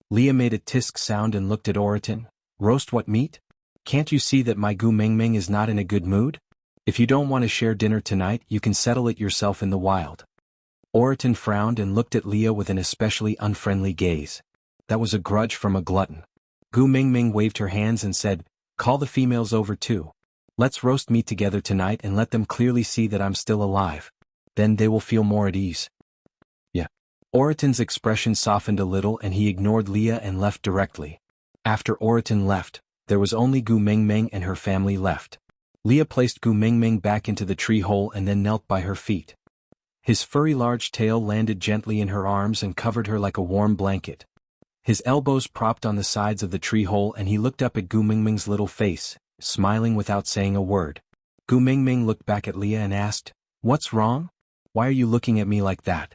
Leah made a tisk sound and looked at Oriton. "Roast what meat? Can't you see that my Gu Mingming is not in a good mood? If you don't want to share dinner tonight, you can settle it yourself in the wild." Oriton frowned and looked at Leah with an especially unfriendly gaze. That was a grudge from a glutton. Gu Mingming waved her hands and said, "Call the females over too. Let's roast meat together tonight and let them clearly see that I'm still alive. Then they will feel more at ease." "Yeah." Oriton's expression softened a little and he ignored Leah and left directly. After Oriton left, there was only Gu Mingming and her family left. Leah placed Gu Mingming back into the tree hole and then knelt by her feet. His furry large tail landed gently in her arms and covered her like a warm blanket. His elbows propped on the sides of the tree hole and he looked up at Gu Mingming's little face, smiling without saying a word. Gu Mingming looked back at Leah and asked, "What's wrong? Why are you looking at me like that?"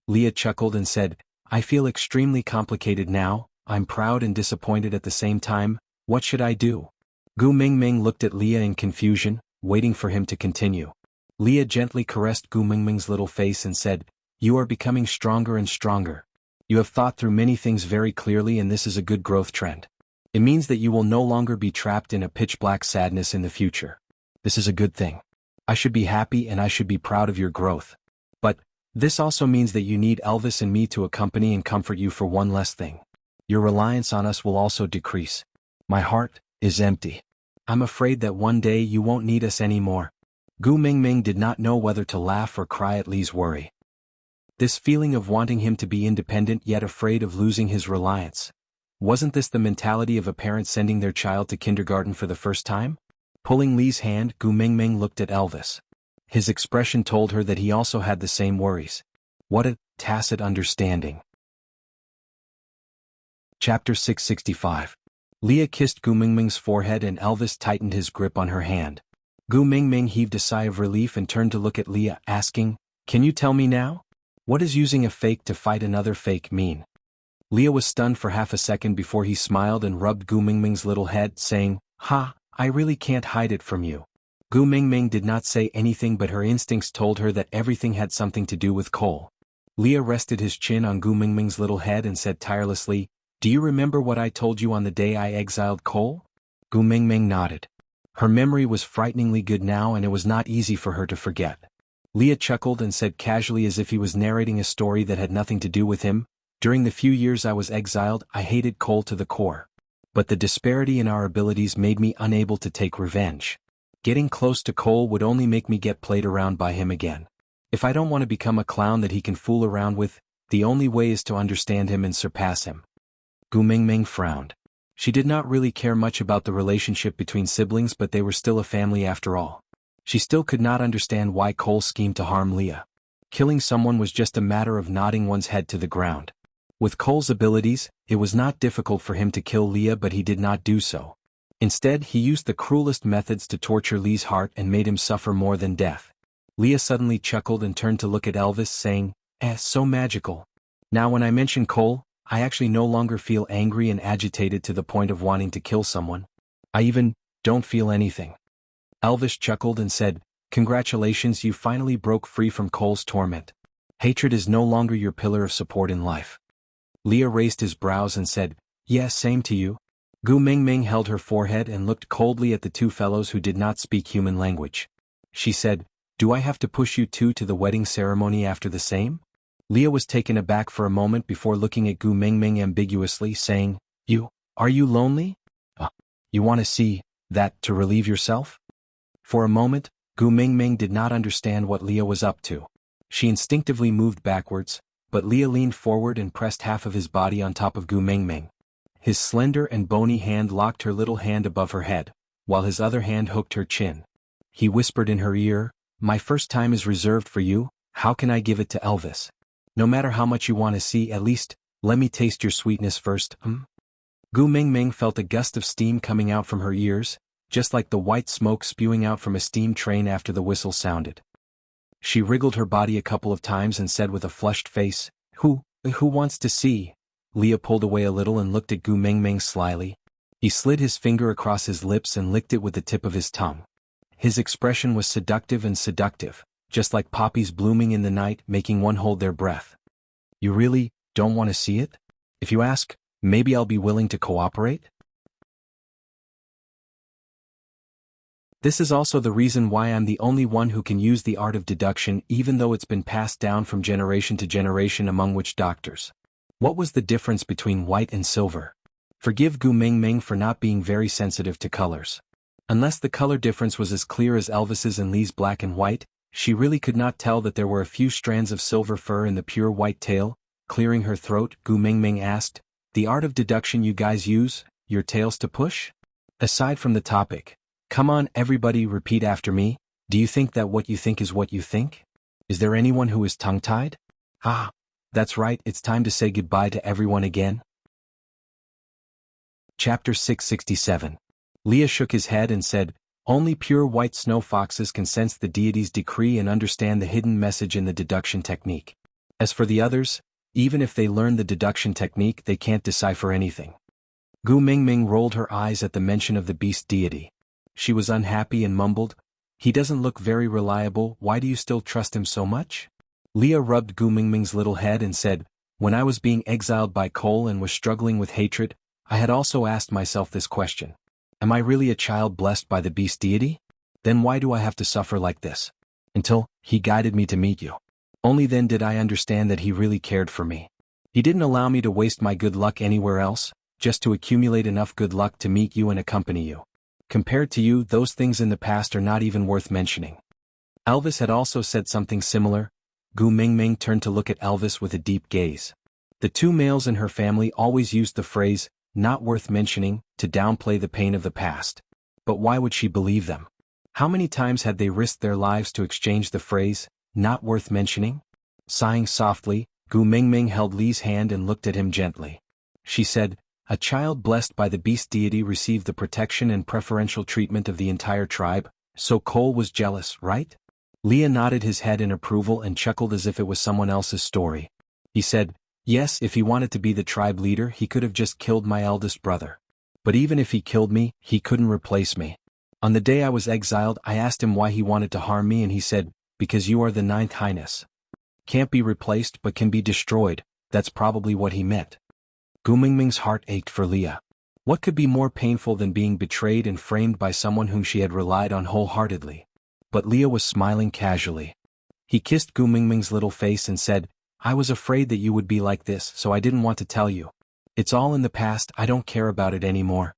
Leah chuckled and said, "I feel extremely complicated now. I'm proud and disappointed at the same time. What should I do?" Gu Mingming looked at Leah in confusion, waiting for him to continue. Leah gently caressed Gu Mingming's little face and said, "You are becoming stronger and stronger. You have thought through many things very clearly and this is a good growth trend. It means that you will no longer be trapped in a pitch-black sadness in the future. This is a good thing. I should be happy and I should be proud of your growth. But this also means that you need Elvis and me to accompany and comfort you for one less thing. Your reliance on us will also decrease. My heart is empty. I'm afraid that one day you won't need us anymore." Gu Mingming did not know whether to laugh or cry at Li's worry. This feeling of wanting him to be independent yet afraid of losing his reliance. Wasn't this the mentality of a parent sending their child to kindergarten for the first time? Pulling Li's hand, Gu Mingming looked at Elvis. His expression told her that he also had the same worries. What a tacit understanding. Chapter 665. Leah kissed Gu Mingming's forehead and Elvis tightened his grip on her hand. Gu Mingming heaved a sigh of relief and turned to look at Leah, asking, "Can you tell me now? What does using a fake to fight another fake mean?" Leah was stunned for half a second before he smiled and rubbed Gu Mingming's little head, saying, "Ha, I really can't hide it from you." Gu Mingming did not say anything but her instincts told her that everything had something to do with Cole. Leah rested his chin on Gu Mingming's little head and said tirelessly, "Do you remember what I told you on the day I exiled Cole?" Gu Mingming nodded. Her memory was frighteningly good now and it was not easy for her to forget. Leah chuckled and said casually as if he was narrating a story that had nothing to do with him, "During the few years I was exiled, I hated Cole to the core. But the disparity in our abilities made me unable to take revenge. Getting close to Cole would only make me get played around by him again. If I don't want to become a clown that he can fool around with, the only way is to understand him and surpass him." Gu Mingming frowned. She did not really care much about the relationship between siblings, but they were still a family after all. She still could not understand why Cole schemed to harm Leah. Killing someone was just a matter of nodding one's head to the ground. With Cole's abilities, it was not difficult for him to kill Leah, but he did not do so. Instead, he used the cruelest methods to torture Li's heart and made him suffer more than death. Leah suddenly chuckled and turned to look at Elvis, saying, So magical. Now when I mention Cole, I actually no longer feel angry and agitated to the point of wanting to kill someone. I even don't feel anything." Elvis chuckled and said, "Congratulations, you finally broke free from Cole's torment. Hatred is no longer your pillar of support in life." Leah raised his brows and said, "Yes, same to you." Gu Mingming held her forehead and looked coldly at the two fellows who did not speak human language. She said, "Do I have to push you two to the wedding ceremony after the same?" Leah was taken aback for a moment before looking at Gu Mingming ambiguously, saying, Are you lonely? You want to see that to relieve yourself?" For a moment, Gu Mingming did not understand what Leah was up to. She instinctively moved backwards, but Leah leaned forward and pressed half of his body on top of Gu Mingming. His slender and bony hand locked her little hand above her head, while his other hand hooked her chin. He whispered in her ear, "My first time is reserved for you, how can I give it to Elvis? No matter how much you want to see, at least, let me taste your sweetness first, Gu Mingming felt a gust of steam coming out from her ears, just like the white smoke spewing out from a steam train after the whistle sounded. She wriggled her body a couple of times and said with a flushed face, Who wants to see? Leah pulled away a little and looked at Gu Mingming slyly. He slid his finger across his lips and licked it with the tip of his tongue. His expression was seductive, just like poppies blooming in the night, making one hold their breath. You really don't want to see it? If you ask, maybe I'll be willing to cooperate? This is also the reason why I'm the only one who can use the art of deduction, even though it's been passed down from generation to generation among witch doctors. What was the difference between white and silver? Forgive Gu Mingming for not being very sensitive to colors. Unless the color difference was as clear as Elvis's and Lee's black and white, she really could not tell that there were a few strands of silver fur in the pure white tail. Clearing her throat, Gu Mingming asked, The art of deduction you guys use, your tails to push? Aside from the topic, come on everybody, repeat after me, do you think that what you think is what you think? Is there anyone who is tongue-tied? Ah, that's right, it's time to say goodbye to everyone again. Chapter 667. Leah shook his head and said, Only pure white snow foxes can sense the deity's decree and understand the hidden message in the deduction technique. As for the others, even if they learn the deduction technique, they can't decipher anything. Gu Mingming rolled her eyes at the mention of the beast deity. She was unhappy and mumbled, He doesn't look very reliable, why do you still trust him so much? Leah rubbed Gu Mingming's little head and said, When I was being exiled by Cole and was struggling with hatred, I had also asked myself this question. Am I really a child blessed by the beast deity? Then why do I have to suffer like this? Until he guided me to meet you. Only then did I understand that he really cared for me. He didn't allow me to waste my good luck anywhere else, just to accumulate enough good luck to meet you and accompany you. Compared to you, those things in the past are not even worth mentioning. Elvis had also said something similar. Gu Mingming turned to look at Elvis with a deep gaze. The two males in her family always used the phrase, not worth mentioning, to downplay the pain of the past. But why would she believe them? How many times had they risked their lives to exchange the phrase, not worth mentioning? Sighing softly, Gu Mingming held Lee's hand and looked at him gently. She said, A child blessed by the beast deity received the protection and preferential treatment of the entire tribe, so Cole was jealous, right? Leah nodded his head in approval and chuckled as if it was someone else's story. He said, Yes, if he wanted to be the tribe leader, he could have just killed my eldest brother. But even if he killed me, he couldn't replace me. On the day I was exiled, I asked him why he wanted to harm me and he said, Because you are the ninth highness. Can't be replaced but can be destroyed, that's probably what he meant. Gu Mingming's heart ached for Leah. What could be more painful than being betrayed and framed by someone whom she had relied on wholeheartedly? But Leah was smiling casually. He kissed Gu Mingming's little face and said, I was afraid that you would be like this, so I didn't want to tell you. It's all in the past, I don't care about it anymore.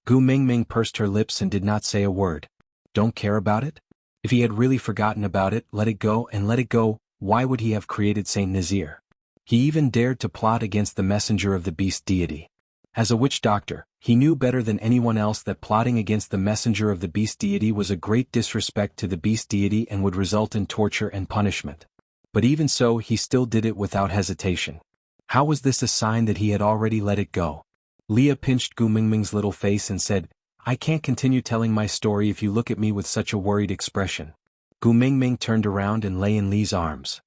Gu Mingming pursed her lips and did not say a word. Don't care about it? If he had really forgotten about it, let it go and let it go, why would he have created Saint Nazir? He even dared to plot against the messenger of the beast deity. As a witch doctor, he knew better than anyone else that plotting against the messenger of the beast deity was a great disrespect to the beast deity and would result in torture and punishment. But even so, he still did it without hesitation. How was this a sign that he had already let it go? Leah pinched Gu Mingming's little face and said, I can't continue telling my story if you look at me with such a worried expression. Gu Mingming turned around and lay in Lee's arms.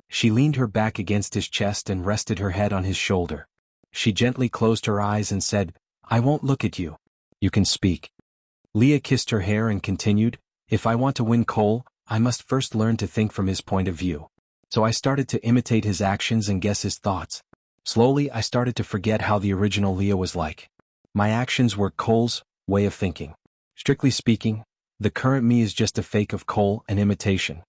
She leaned her back against his chest and rested her head on his shoulder. She gently closed her eyes and said, I won't look at you. You can speak. Leah kissed her hair and continued, If I want to win Cole, I must first learn to think from his point of view. So I started to imitate his actions and guess his thoughts. Slowly I started to forget how the original Leah was like. My actions were Cole's way of thinking. Strictly speaking, the current me is just a fake of Cole, an imitation.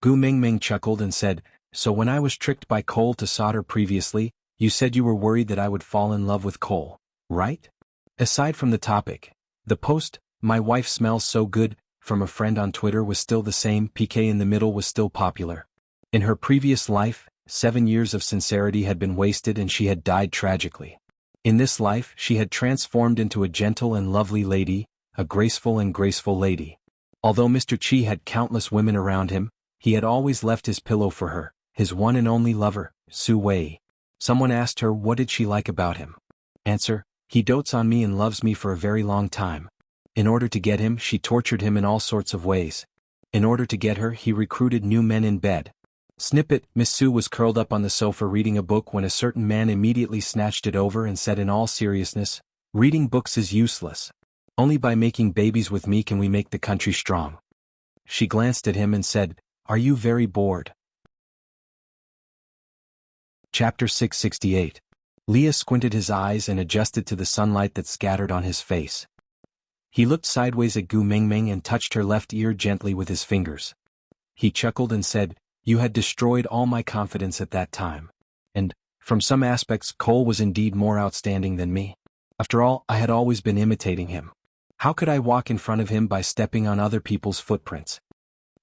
Gu Mingming chuckled and said, So when I was tricked by Cole to solder previously, you said you were worried that I would fall in love with Cole, right? Aside from the topic, the post, My wife smells so good, from a friend on Twitter was still the same, PK in the middle was still popular. In her previous life, 7 years of sincerity had been wasted and she had died tragically. In this life, she had transformed into a gentle and lovely lady, a graceful and graceful lady. Although Mr. Chi had countless women around him, he had always left his pillow for her, his one and only lover, Su Wei. Someone asked her what did she like about him. Answer, he dotes on me and loves me for a very long time. In order to get him, she tortured him in all sorts of ways. In order to get her, he recruited new men in bed. Snippet, Miss Sue was curled up on the sofa reading a book when a certain man immediately snatched it over and said in all seriousness, "Reading books is useless. Only by making babies with me can we make the country strong." She glanced at him and said, "Are you very bored?" Chapter 668. Leah squinted his eyes and adjusted to the sunlight that scattered on his face. He looked sideways at Gu Mingming and touched her left ear gently with his fingers. He chuckled and said, "You had destroyed all my confidence at that time. And, from some aspects, Cole was indeed more outstanding than me. After all, I had always been imitating him. How could I walk in front of him by stepping on other people's footprints?"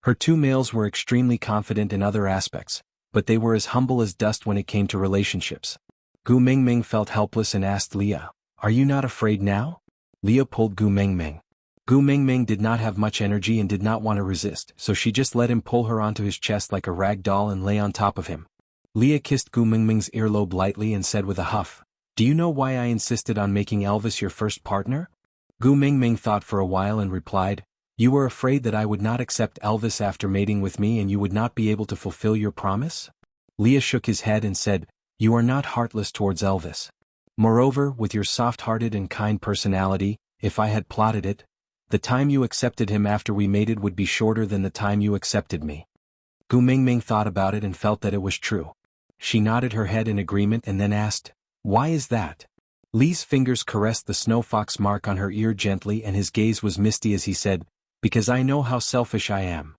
Her two males were extremely confident in other aspects, but they were as humble as dust when it came to relationships. Gu Mingming felt helpless and asked Leah, "Are you not afraid now?" Leah pulled Gu Mingming. Gu Mingming did not have much energy and did not want to resist, so she just let him pull her onto his chest like a rag doll and lay on top of him. Leah kissed Gu Mingming's earlobe lightly and said with a huff, "Do you know why I insisted on making Elvis your first partner?" Gu Mingming thought for a while and replied, "You were afraid that I would not accept Elvis after mating with me and you would not be able to fulfill your promise?" Leah shook his head and said, "You are not heartless towards Elvis. Moreover, with your soft-hearted and kind personality, if I had plotted it, the time you accepted him after we mated would be shorter than the time you accepted me." Gu Mingming thought about it and felt that it was true. She nodded her head in agreement and then asked, "Why is that?" Lee's fingers caressed the snow fox mark on her ear gently and his gaze was misty as he said, "Because I know how selfish I am."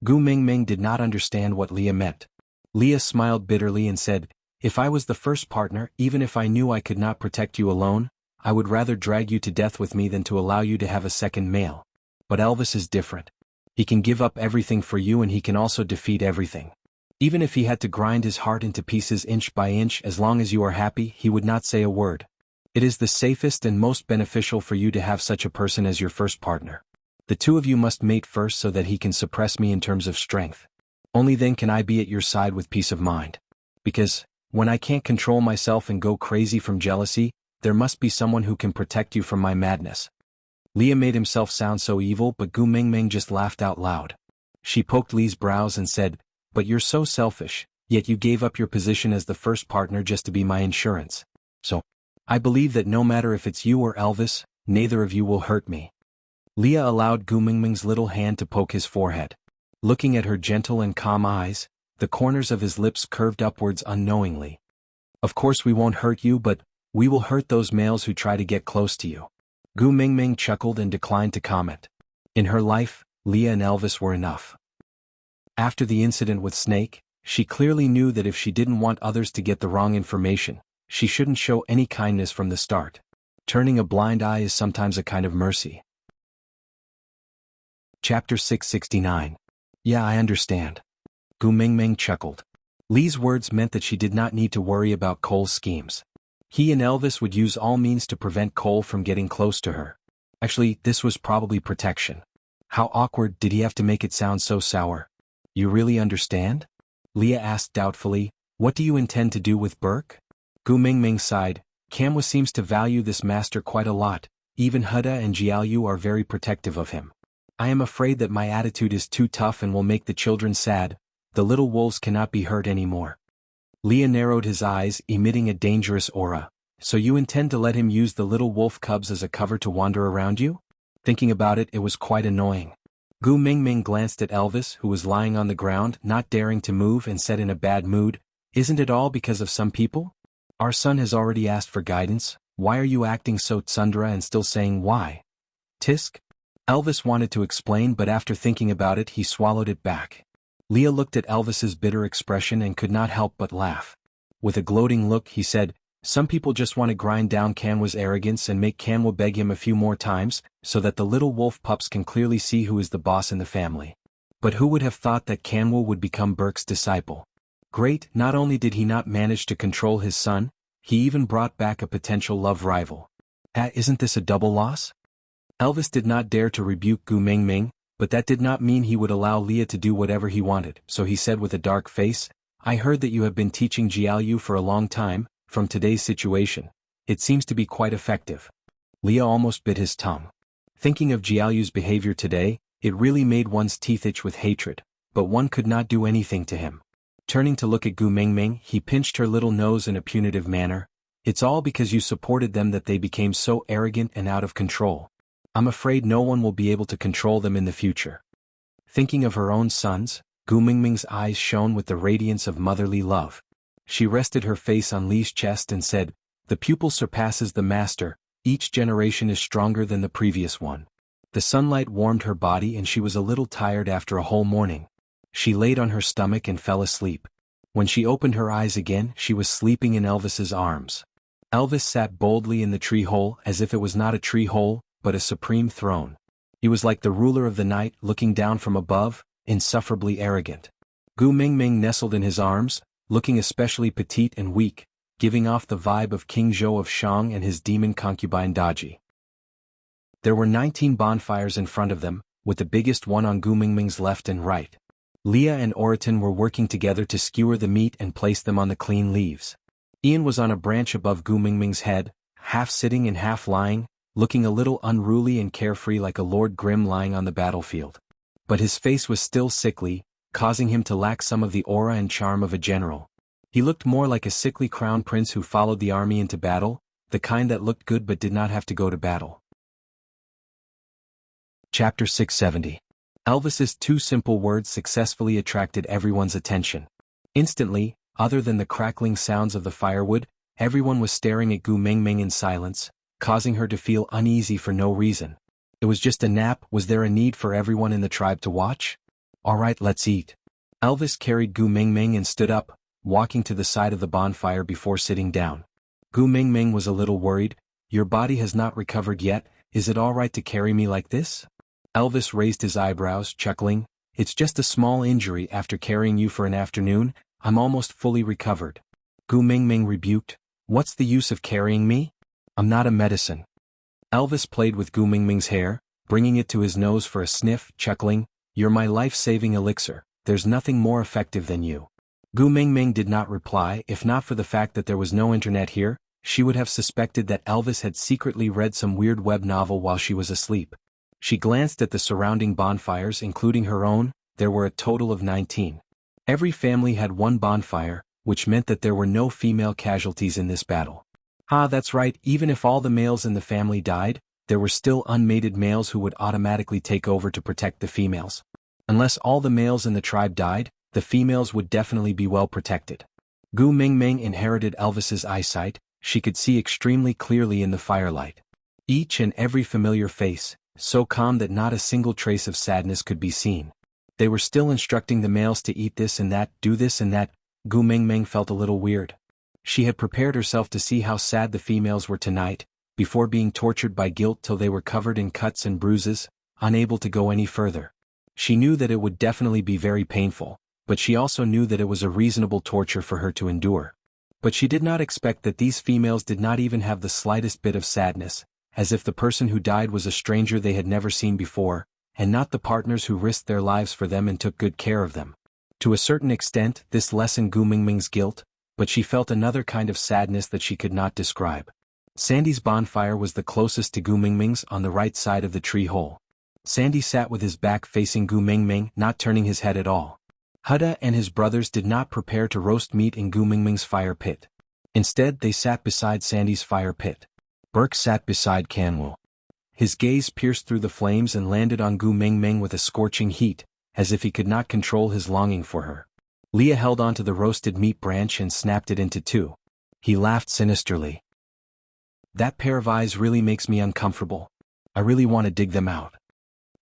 Gu Mingming did not understand what Leah meant. Leah smiled bitterly and said, "If I was the first partner, even if I knew I could not protect you alone, I would rather drag you to death with me than to allow you to have a second male. But Elvis is different. He can give up everything for you and he can also defeat everything. Even if he had to grind his heart into pieces inch by inch, as long as you are happy, he would not say a word. It is the safest and most beneficial for you to have such a person as your first partner. The two of you must mate first so that he can suppress me in terms of strength. Only then can I be at your side with peace of mind. Because, when I can't control myself and go crazy from jealousy, there must be someone who can protect you from my madness." Leah made himself sound so evil, but Gu Mingming just laughed out loud. She poked Lee's brows and said, "But you're so selfish, yet you gave up your position as the first partner just to be my insurance. So, I believe that no matter if it's you or Elvis, neither of you will hurt me." Leah allowed Gu Mingming's little hand to poke his forehead. Looking at her gentle and calm eyes, the corners of his lips curved upwards unknowingly. "Of course we won't hurt you, but we will hurt those males who try to get close to you." Gu Mingming chuckled and declined to comment. In her life, Leah and Elvis were enough. After the incident with Snake, she clearly knew that if she didn't want others to get the wrong information, she shouldn't show any kindness from the start. Turning a blind eye is sometimes a kind of mercy. Chapter 669. "Yeah, I understand." Gu Mingming chuckled. Lee's words meant that she did not need to worry about Cole's schemes. He and Elvis would use all means to prevent Cole from getting close to her. Actually, this was probably protection. How awkward, did he have to make it sound so sour? "You really understand?" Leah asked doubtfully, "What do you intend to do with Burke?" Gu Mingming sighed, "Kamwa seems to value this master quite a lot, even Huda and Jiayu are very protective of him. I am afraid that my attitude is too tough and will make the children sad. The little wolves cannot be hurt anymore." Leah narrowed his eyes, emitting a dangerous aura. "So you intend to let him use the little wolf cubs as a cover to wander around you?" Thinking about it, it was quite annoying. Gu Mingming glanced at Elvis, who was lying on the ground, not daring to move, and said in a bad mood, "Isn't it all because of some people? Our son has already asked for guidance. Why are you acting so tsundra and still saying why? Tisk?" Elvis wanted to explain, but after thinking about it he swallowed it back. Leah looked at Elvis's bitter expression and could not help but laugh. With a gloating look he said, "Some people just want to grind down Kanwa's arrogance and make Kanwa beg him a few more times, so that the little wolf pups can clearly see who is the boss in the family. But who would have thought that Kanwa would become Burke's disciple? Great, not only did he not manage to control his son, he even brought back a potential love rival. Isn't this a double loss?" Elvis did not dare to rebuke Gu Mingming, but that did not mean he would allow Leah to do whatever he wanted, so he said with a dark face, "I heard that you have been teaching Jiayu for a long time. From today's situation, it seems to be quite effective." Leah almost bit his tongue. Thinking of Jiaoyu's behavior today, it really made one's teeth itch with hatred, but one could not do anything to him. Turning to look at Gu Mingming, he pinched her little nose in a punitive manner. It's all because you supported them that they became so arrogant and out of control. I'm afraid no one will be able to control them in the future. Thinking of her own sons, Gu Mingming's eyes shone with the radiance of motherly love. She rested her face on Li's chest and said, "The pupil surpasses the master, each generation is stronger than the previous one." The sunlight warmed her body and she was a little tired after a whole morning. She laid on her stomach and fell asleep. When she opened her eyes again, she was sleeping in Elvis's arms. Elvis sat boldly in the tree hole as if it was not a tree hole, but a supreme throne. He was like the ruler of the night looking down from above, insufferably arrogant. Gu Mingming nestled in his arms, looking especially petite and weak, giving off the vibe of King Zhou of Shang and his demon concubine Daji. There were 19 bonfires in front of them, with the biggest one on Gu Mingming's left and right. Leah and Oriton were working together to skewer the meat and place them on the clean leaves. Ian was on a branch above Gu Mingming's head, half sitting and half lying, looking a little unruly and carefree like a Lord Grim lying on the battlefield. But his face was still sickly, causing him to lack some of the aura and charm of a general. He looked more like a sickly crown prince who followed the army into battle, the kind that looked good but did not have to go to battle. Chapter 670. Elvis's 2 simple words successfully attracted everyone's attention. Instantly, other than the crackling sounds of the firewood, everyone was staring at Gu Mingming in silence, causing her to feel uneasy for no reason. It was just a nap. Was there a need for everyone in the tribe to watch? Alright, let's eat. Elvis carried Gu Mingming and stood up, walking to the side of the bonfire before sitting down. Gu Mingming was a little worried. Your body has not recovered yet, is it alright to carry me like this? Elvis raised his eyebrows, chuckling. It's just a small injury. After carrying you for an afternoon, I'm almost fully recovered. Gu Mingming rebuked. What's the use of carrying me? I'm not a medicine. Elvis played with Gu Mingming's hair, bringing it to his nose for a sniff, chuckling. You're my life-saving elixir, there's nothing more effective than you. Gu Mingming did not reply. If not for the fact that there was no internet here, she would have suspected that Elvis had secretly read some weird web novel while she was asleep. She glanced at the surrounding bonfires including her own. There were a total of 19. Every family had one bonfire, which meant that there were no female casualties in this battle. That's right, even if all the males in the family died, there were still unmated males who would automatically take over to protect the females. Unless all the males in the tribe died, the females would definitely be well protected. Gu Mingming inherited Elvis's eyesight. She could see extremely clearly in the firelight. Each and every familiar face, so calm that not a single trace of sadness could be seen. They were still instructing the males to eat this and that, do this and that. Gu Mingming felt a little weird. She had prepared herself to see how sad the females were tonight, before being tortured by guilt till they were covered in cuts and bruises, unable to go any further. She knew that it would definitely be very painful, but she also knew that it was a reasonable torture for her to endure. But she did not expect that these females did not even have the slightest bit of sadness, as if the person who died was a stranger they had never seen before, and not the partners who risked their lives for them and took good care of them. To a certain extent, this lessened Gu Mingming's guilt, but she felt another kind of sadness that she could not describe. Sandy's bonfire was the closest to Gu Mingming's on the right side of the tree hole. Sandy sat with his back facing Gu Mingming, not turning his head at all. Huda and his brothers did not prepare to roast meat in Gu Mingming's fire pit. Instead, they sat beside Sandy's fire pit. Burke sat beside Kanwu. His gaze pierced through the flames and landed on Gu Mingming with a scorching heat, as if he could not control his longing for her. Leah held onto the roasted meat branch and snapped it into 2. He laughed sinisterly. That pair of eyes really makes me uncomfortable. I really want to dig them out.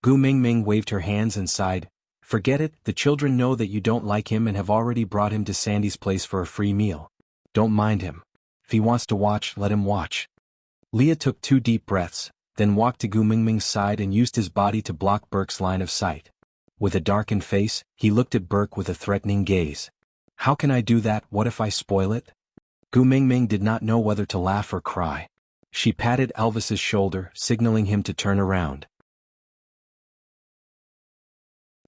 Gu Mingming waved her hands and sighed. Forget it, the children know that you don't like him and have already brought him to Sandy's place for a free meal. Don't mind him. If he wants to watch, let him watch. Leah took 2 deep breaths, then walked to Gu Mingming's side and used his body to block Burke's line of sight. With a darkened face, he looked at Burke with a threatening gaze. How can I do that? What if I spoil it? Gu Mingming did not know whether to laugh or cry. She patted Elvis's shoulder, signaling him to turn around.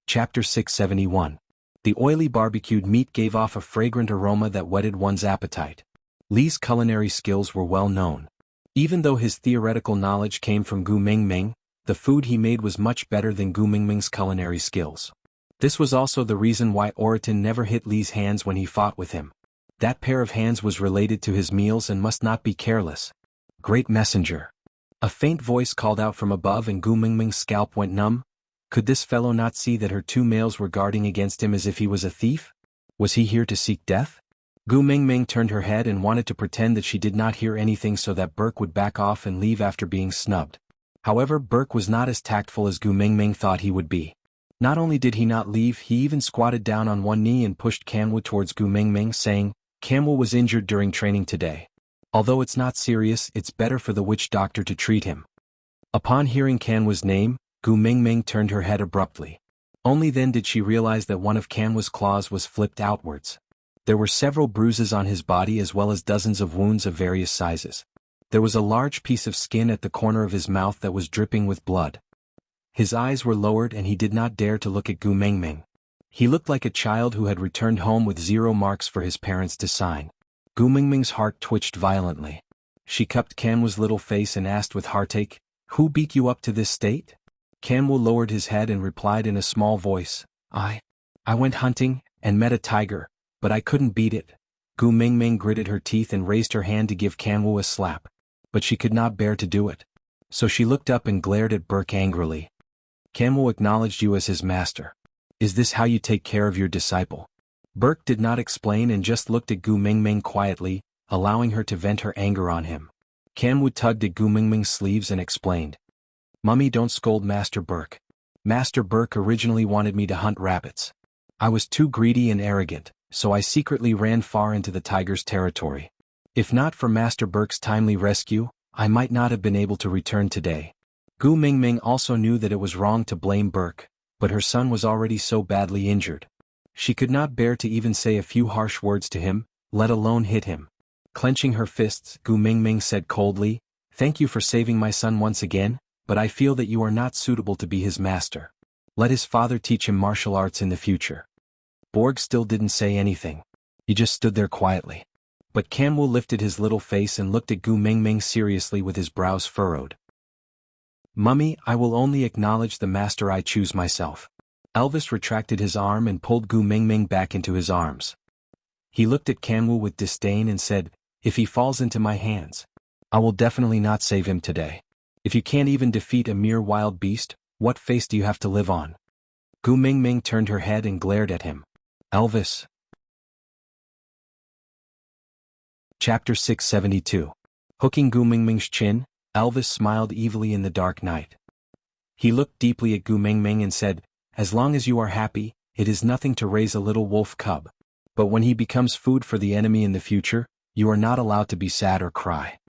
Chapter 671. The oily barbecued meat gave off a fragrant aroma that whetted one's appetite. Li's culinary skills were well known. Even though his theoretical knowledge came from Gu Mingming, the food he made was much better than Gu Mingming's culinary skills. This was also the reason why Oriton never hit Li's hands when he fought with him. That pair of hands was related to his meals and must not be careless. Great messenger. A faint voice called out from above and Gu Mingming's scalp went numb. Could this fellow not see that her two males were guarding against him as if he was a thief? Was he here to seek death? Gu Mingming turned her head and wanted to pretend that she did not hear anything so that Burke would back off and leave after being snubbed. However, Burke was not as tactful as Gu Mingming thought he would be. Not only did he not leave, he even squatted down on one knee and pushed Kanwu towards Gu Mingming, saying, "Kanwu was injured during training today. Although it's not serious, it's better for the witch doctor to treat him." Upon hearing Kanwu's name, Gu Mingming turned her head abruptly. Only then did she realize that one of Kanwu's claws was flipped outwards. There were several bruises on his body as well as dozens of wounds of various sizes. There was a large piece of skin at the corner of his mouth that was dripping with blood. His eyes were lowered and he did not dare to look at Gu Mingming. He looked like a child who had returned home with 0 marks for his parents to sign. Gu Mingming's heart twitched violently. She cupped Kanwu's little face and asked with heartache, "Who beat you up to this state?" Kanwu lowered his head and replied in a small voice, I went hunting, and met a tiger, but I couldn't beat it." Gu Mingming gritted her teeth and raised her hand to give Kanwu a slap. But she could not bear to do it. So she looked up and glared at Burke angrily. "Kanwu acknowledged you as his master. Is this how you take care of your disciple?" Burke did not explain and just looked at Gu Mingming quietly, allowing her to vent her anger on him. Kanwu tugged at Gu Mingming's sleeves and explained. "Mummy, don't scold Master Burke. Master Burke originally wanted me to hunt rabbits. I was too greedy and arrogant, so I secretly ran far into the tiger's territory. If not for Master Burke's timely rescue, I might not have been able to return today." Gu Mingming also knew that it was wrong to blame Burke, but her son was already so badly injured. She could not bear to even say a few harsh words to him, let alone hit him. Clenching her fists, Gu Mingming said coldly, "Thank you for saving my son once again, but I feel that you are not suitable to be his master. Let his father teach him martial arts in the future." Borg still didn't say anything. He just stood there quietly. But Kanwu lifted his little face and looked at Gu Mingming seriously with his brows furrowed. "Mummy, I will only acknowledge the master I choose myself." Elvis retracted his arm and pulled Gu Mingming back into his arms. He looked at Kanwu with disdain and said, "If he falls into my hands, I will definitely not save him today. If you can't even defeat a mere wild beast, what face do you have to live on?" Gu Mingming turned her head and glared at him. "Elvis." Chapter 672. Hooking Gu Mingming's chin, Elvis smiled evilly in the dark night. He looked deeply at Gu Mingming and said, "As long as you are happy, it is nothing to raise a little wolf cub. But when he becomes food for the enemy in the future, you are not allowed to be sad or cry."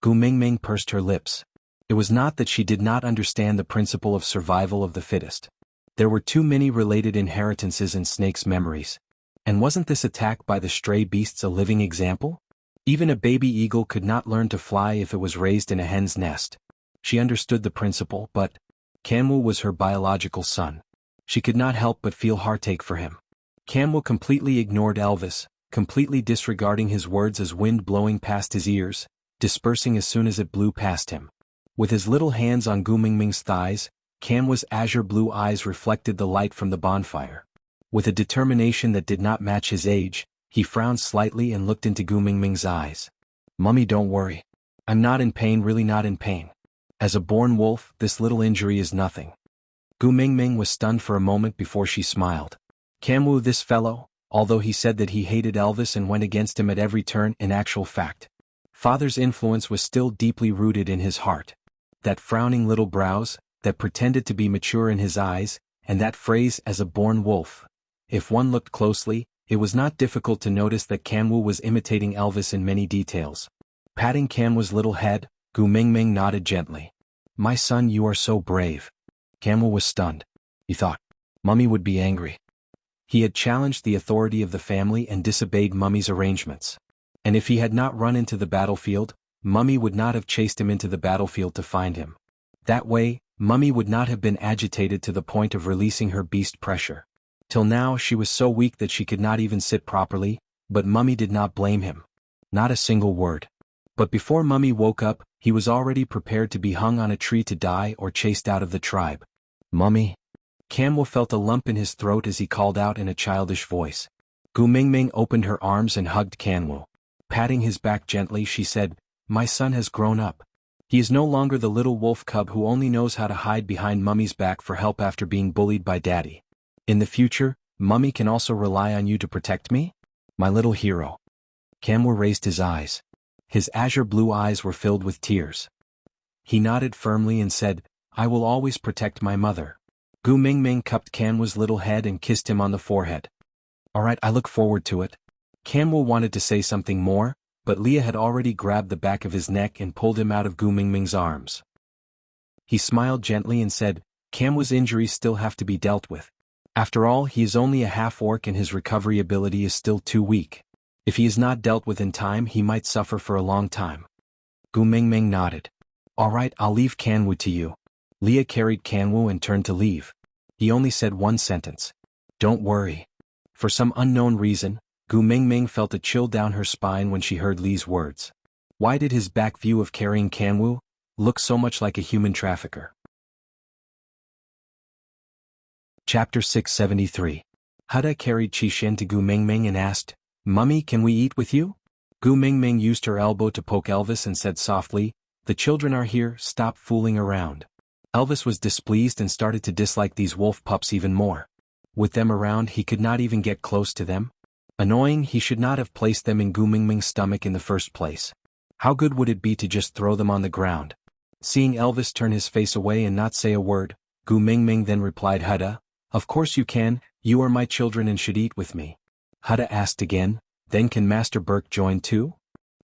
Gu Mingming pursed her lips. It was not that she did not understand the principle of survival of the fittest. There were too many related inheritances in Snake's memories. And wasn't this attack by the stray beasts a living example? Even a baby eagle could not learn to fly if it was raised in a hen's nest. She understood the principle, but Kanwu was her biological son. She could not help but feel heartache for him. Kanwu completely ignored Elvis, completely disregarding his words as wind blowing past his ears, dispersing as soon as it blew past him. With his little hands on Gu Mingming's thighs, Kanwu's azure blue eyes reflected the light from the bonfire. With a determination that did not match his age, he frowned slightly and looked into Gu Mingming's eyes. "Mummy, don't worry. I'm not in pain, really not in pain. As a born wolf, this little injury is nothing." Gu Mingming was stunned for a moment before she smiled. Kanwu, this fellow, although he said that he hated Elvis and went against him at every turn, in actual fact, father's influence was still deeply rooted in his heart. That frowning little brows, that pretended to be mature in his eyes, and that phrase, "as a born wolf." If one looked closely, it was not difficult to notice that Kanwu was imitating Elvis in many details. Patting Kanwu's little head, Gu Mingming nodded gently. "My son, you are so brave." Kanwu was stunned. He thought, Mummy would be angry. He had challenged the authority of the family and disobeyed Mummy's arrangements. And if he had not run into the battlefield, Mummy would not have chased him into the battlefield to find him. That way, Mummy would not have been agitated to the point of releasing her beast pressure. Till now she was so weak that she could not even sit properly, but Mummy did not blame him. Not a single word. But before Mummy woke up, he was already prepared to be hung on a tree to die or chased out of the tribe. Mummy? Kanwu felt a lump in his throat as he called out in a childish voice. Gu Mingming opened her arms and hugged Kanwu. Patting his back gently, she said, "My son has grown up. He is no longer the little wolf cub who only knows how to hide behind Mummy's back for help after being bullied by Daddy. In the future, Mummy can also rely on you to protect me? My little hero." Kanwu raised his eyes. His azure blue eyes were filled with tears. He nodded firmly and said, "I will always protect my mother." Gu Mingming cupped Kanwu's little head and kissed him on the forehead. "Alright, I look forward to it." Kanwu wanted to say something more, but Leah had already grabbed the back of his neck and pulled him out of Gu Mingming's arms. He smiled gently and said, "Kanwu's injuries still have to be dealt with. After all, he is only a half-orc and his recovery ability is still too weak. If he is not dealt with in time, he might suffer for a long time." Gu Mingming nodded. "Alright, I'll leave Kanwu to you." Leah carried Kanwu and turned to leave. He only said one sentence. "Don't worry." For some unknown reason, Gu Mingming felt a chill down her spine when she heard Lee's words. Why did his back view of carrying Kanwu look so much like a human trafficker? Chapter 673. Huda carried Qixin to Gu Mingming and asked, "Mummy, can we eat with you?" Gu Mingming used her elbow to poke Elvis and said softly, "The children are here, stop fooling around." Elvis was displeased and started to dislike these wolf pups even more. With them around, he could not even get close to them. Annoying, he should not have placed them in Gu Mingming's stomach in the first place. How good would it be to just throw them on the ground? Seeing Elvis turn his face away and not say a word, Gu Mingming then replied, "Huda, of course you can, you are my children and should eat with me." Huda asked again, "Then can Master Burke join too?"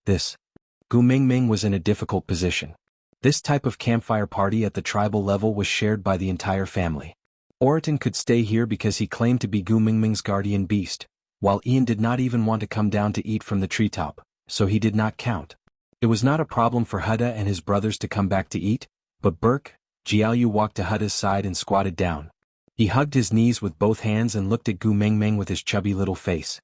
Gu Mingming was in a difficult position. This type of campfire party at the tribal level was shared by the entire family. Oriton could stay here because he claimed to be Gu Mingming's guardian beast, while Ian did not even want to come down to eat from the treetop, so he did not count. It was not a problem for Huda and his brothers to come back to eat, but Burke, Jianghu walked to Huda's side and squatted down. He hugged his knees with both hands and looked at Gu Mingming with his chubby little face.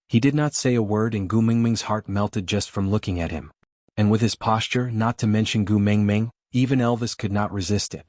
He did not say a word and Gu Mingming's heart melted just from looking at him. And with his posture, not to mention Gu Mingming, even Elvis could not resist it.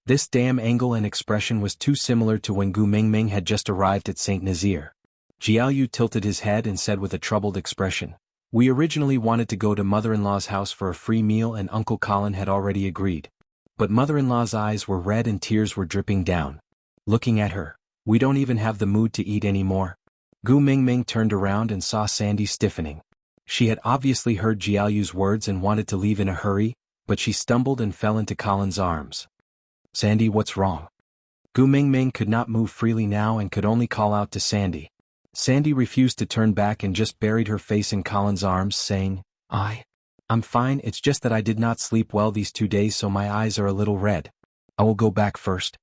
This damn angle and expression was too similar to when Gu Mingming had just arrived at St. Nazaire. Jianghu tilted his head and said with a troubled expression, "We originally wanted to go to mother-in-law's house for a free meal and Uncle Colin had already agreed. But mother-in-law's eyes were red and tears were dripping down. Looking at her, we don't even have the mood to eat anymore." Gu Mingming turned around and saw Sandy stiffening. She had obviously heard Jiaoyu's words and wanted to leave in a hurry, but she stumbled and fell into Colin's arms. "Sandy, what's wrong?" Gu Mingming could not move freely now and could only call out to Sandy. Sandy refused to turn back and just buried her face in Colin's arms, saying, I'm fine, it's just that I did not sleep well these 2 days so my eyes are a little red. I will go back first."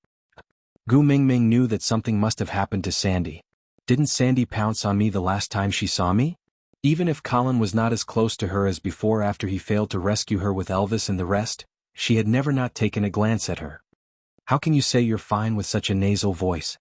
Gu Mingming knew that something must have happened to Sandy. Didn't Sandy pounce on me the last time she saw me? Even if Colin was not as close to her as before after he failed to rescue her with Elvis and the rest, she had never not taken a glance at her. "How can you say you're fine with such a nasal voice?"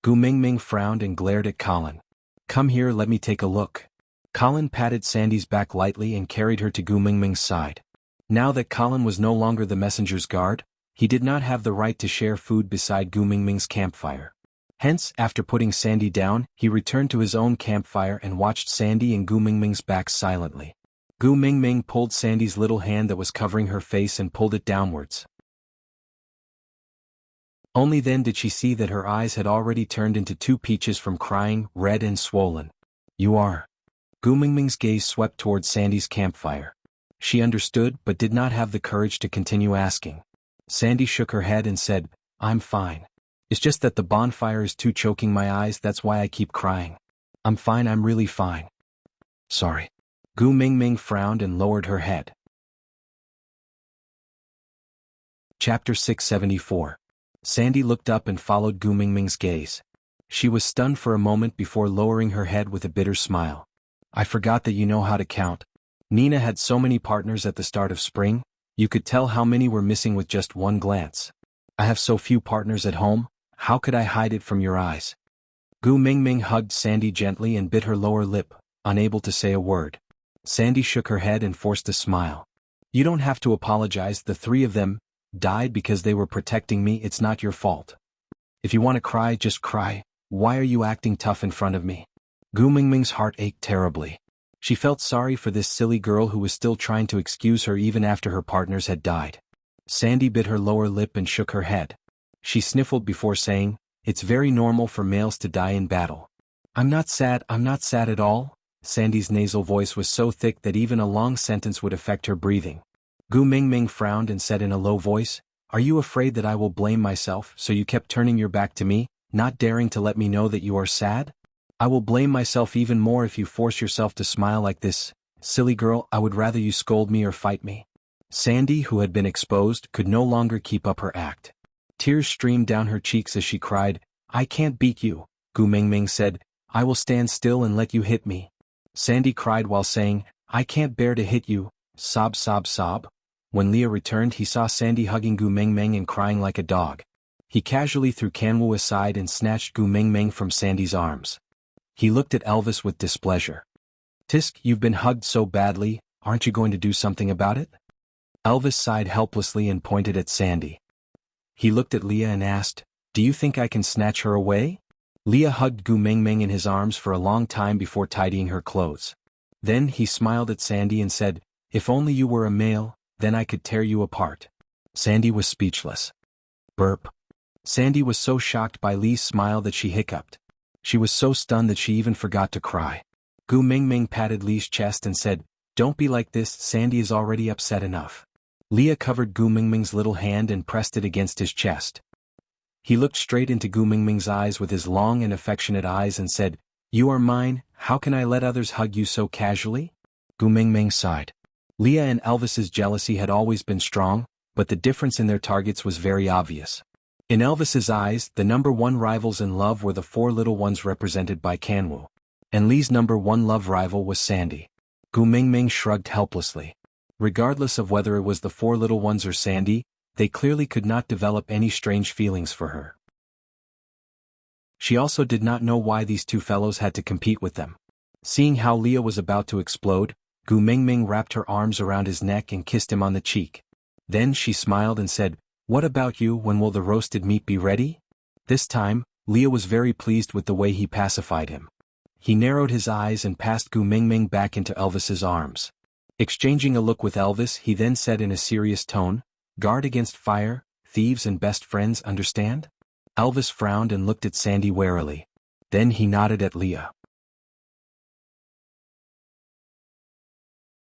Gu Mingming frowned and glared at Colin. "Come here, let me take a look." Colin patted Sandy's back lightly and carried her to Gu Mingming's side. Now that Colin was no longer the messenger's guard, he did not have the right to share food beside Gu Mingming's campfire. Hence, after putting Sandy down, he returned to his own campfire and watched Sandy and Gu Mingming's backs silently. Gu Mingming pulled Sandy's little hand that was covering her face and pulled it downwards. Only then did she see that her eyes had already turned into 2 peaches from crying, red and swollen. "You are." Gu Mingming's gaze swept towards Sandy's campfire. She understood but did not have the courage to continue asking. Sandy shook her head and said, "I'm fine. It's just that the bonfire is too choking my eyes, that's why I keep crying. I'm fine, I'm really fine." "Sorry." Gu Mingming frowned and lowered her head. Chapter 674. Sandy looked up and followed Gu Mingming's gaze. She was stunned for a moment before lowering her head with a bitter smile. "I forgot that you know how to count. Nina had so many partners at the start of spring, you could tell how many were missing with just one glance. I have so few partners at home, how could I hide it from your eyes?" Gu Mingming hugged Sandy gently and bit her lower lip, unable to say a word. Sandy shook her head and forced a smile. You don't have to apologize, the three of them died because they were protecting me, it's not your fault. If you want to cry, just cry, why are you acting tough in front of me? Gu Mingming's heart ached terribly. She felt sorry for this silly girl who was still trying to excuse her even after her partners had died. Sandy bit her lower lip and shook her head. She sniffled before saying, it's very normal for males to die in battle. I'm not sad at all. Sandy's nasal voice was so thick that even a long sentence would affect her breathing. Gu Mingming frowned and said in a low voice, are you afraid that I will blame myself, so you kept turning your back to me, not daring to let me know that you are sad? I will blame myself even more if you force yourself to smile like this. Silly girl, I would rather you scold me or fight me. Sandy, who had been exposed, could no longer keep up her act. Tears streamed down her cheeks as she cried, I can't beat you. Gu Mingming said, I will stand still and let you hit me. Sandy cried while saying, I can't bear to hit you, sob sob sob. When Leah returned, he saw Sandy hugging Gu Mingming and crying like a dog. He casually threw Xianhu aside and snatched Gu Mingming from Sandy's arms. He looked at Elvis with displeasure. Tisk, you've been hugged so badly, aren't you going to do something about it? Elvis sighed helplessly and pointed at Sandy. He looked at Leah and asked, do you think I can snatch her away? Leah hugged Gu Mingming in his arms for a long time before tidying her clothes. Then he smiled at Sandy and said, if only you were a male, then I could tear you apart. Sandy was speechless. Burp. Sandy was so shocked by Lee's smile that she hiccuped. She was so stunned that she even forgot to cry. Gu Mingming patted Lee's chest and said, don't be like this, Sandy is already upset enough. Leah covered Gu Mingming's little hand and pressed it against his chest. He looked straight into Gu Mingming's eyes with his long and affectionate eyes and said, you are mine, how can I let others hug you so casually? Gu Mingming sighed. Leah and Elvis's jealousy had always been strong, but the difference in their targets was very obvious. In Elvis's eyes, the number one rivals in love were the four little ones represented by Xianhu. And Lee's number one love rival was Sandy. Gu Mingming shrugged helplessly. Regardless of whether it was the four little ones or Sandy, they clearly could not develop any strange feelings for her. She also did not know why these two fellows had to compete with them. Seeing how Leah was about to explode, Gu Mingming wrapped her arms around his neck and kissed him on the cheek. Then she smiled and said, what about you, when will the roasted meat be ready? This time, Leah was very pleased with the way he pacified him. He narrowed his eyes and passed Gu Mingming back into Elvis's arms. Exchanging a look with Elvis, he then said in a serious tone, guard against fire, thieves and best friends, understand? Elvis frowned and looked at Sandy warily. Then he nodded at Leah.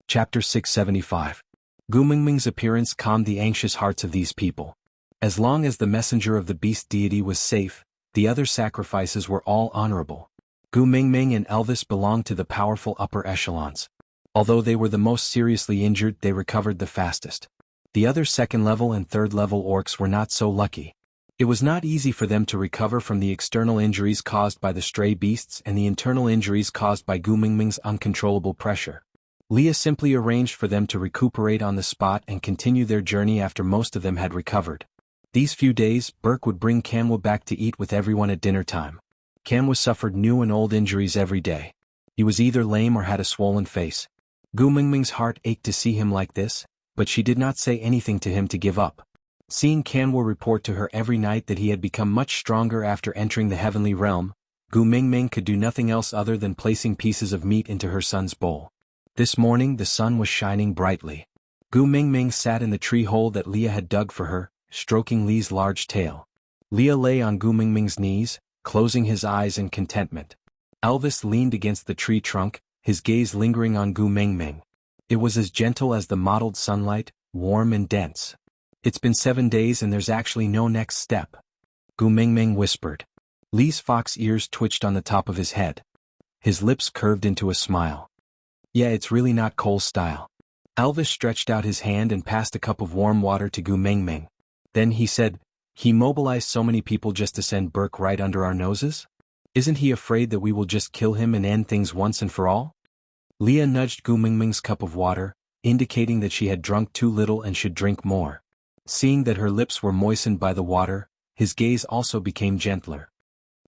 Chapter 675. Gu Mingming's appearance calmed the anxious hearts of these people. As long as the messenger of the beast deity was safe, the other sacrifices were all honorable. Gu Mingming and Elvis belonged to the powerful upper echelons. Although they were the most seriously injured, they recovered the fastest. The other second-level and third-level orcs were not so lucky. It was not easy for them to recover from the external injuries caused by the stray beasts and the internal injuries caused by Gu Mingming's uncontrollable pressure. Leah simply arranged for them to recuperate on the spot and continue their journey after most of them had recovered. These few days, Burke would bring Xianhu back to eat with everyone at dinner time. Xianhu suffered new and old injuries every day. He was either lame or had a swollen face. Gu Mingming's heart ached to see him like this, but she did not say anything to him to give up. Seeing Xianhu report to her every night that he had become much stronger after entering the heavenly realm, Gu Mingming could do nothing else other than placing pieces of meat into her son's bowl. This morning the sun was shining brightly. Gu Mingming sat in the tree hole that Leah had dug for her, stroking Lee's large tail. Leah lay on Gu Mingming's knees, closing his eyes in contentment. Elvis leaned against the tree trunk, his gaze lingering on Gu Mingming. It was as gentle as the mottled sunlight, warm and dense. It's been 7 days and there's actually no next step. Gu Mingming whispered. Lee's fox ears twitched on the top of his head. His lips curved into a smile. Yeah, it's really not Cole style. Elvis stretched out his hand and passed a cup of warm water to Gu Mingming. Then he said, he mobilized so many people just to send Burke right under our noses? Isn't he afraid that we will just kill him and end things once and for all? Leah nudged Gu Mingming's cup of water, indicating that she had drunk too little and should drink more. Seeing that her lips were moistened by the water, his gaze also became gentler.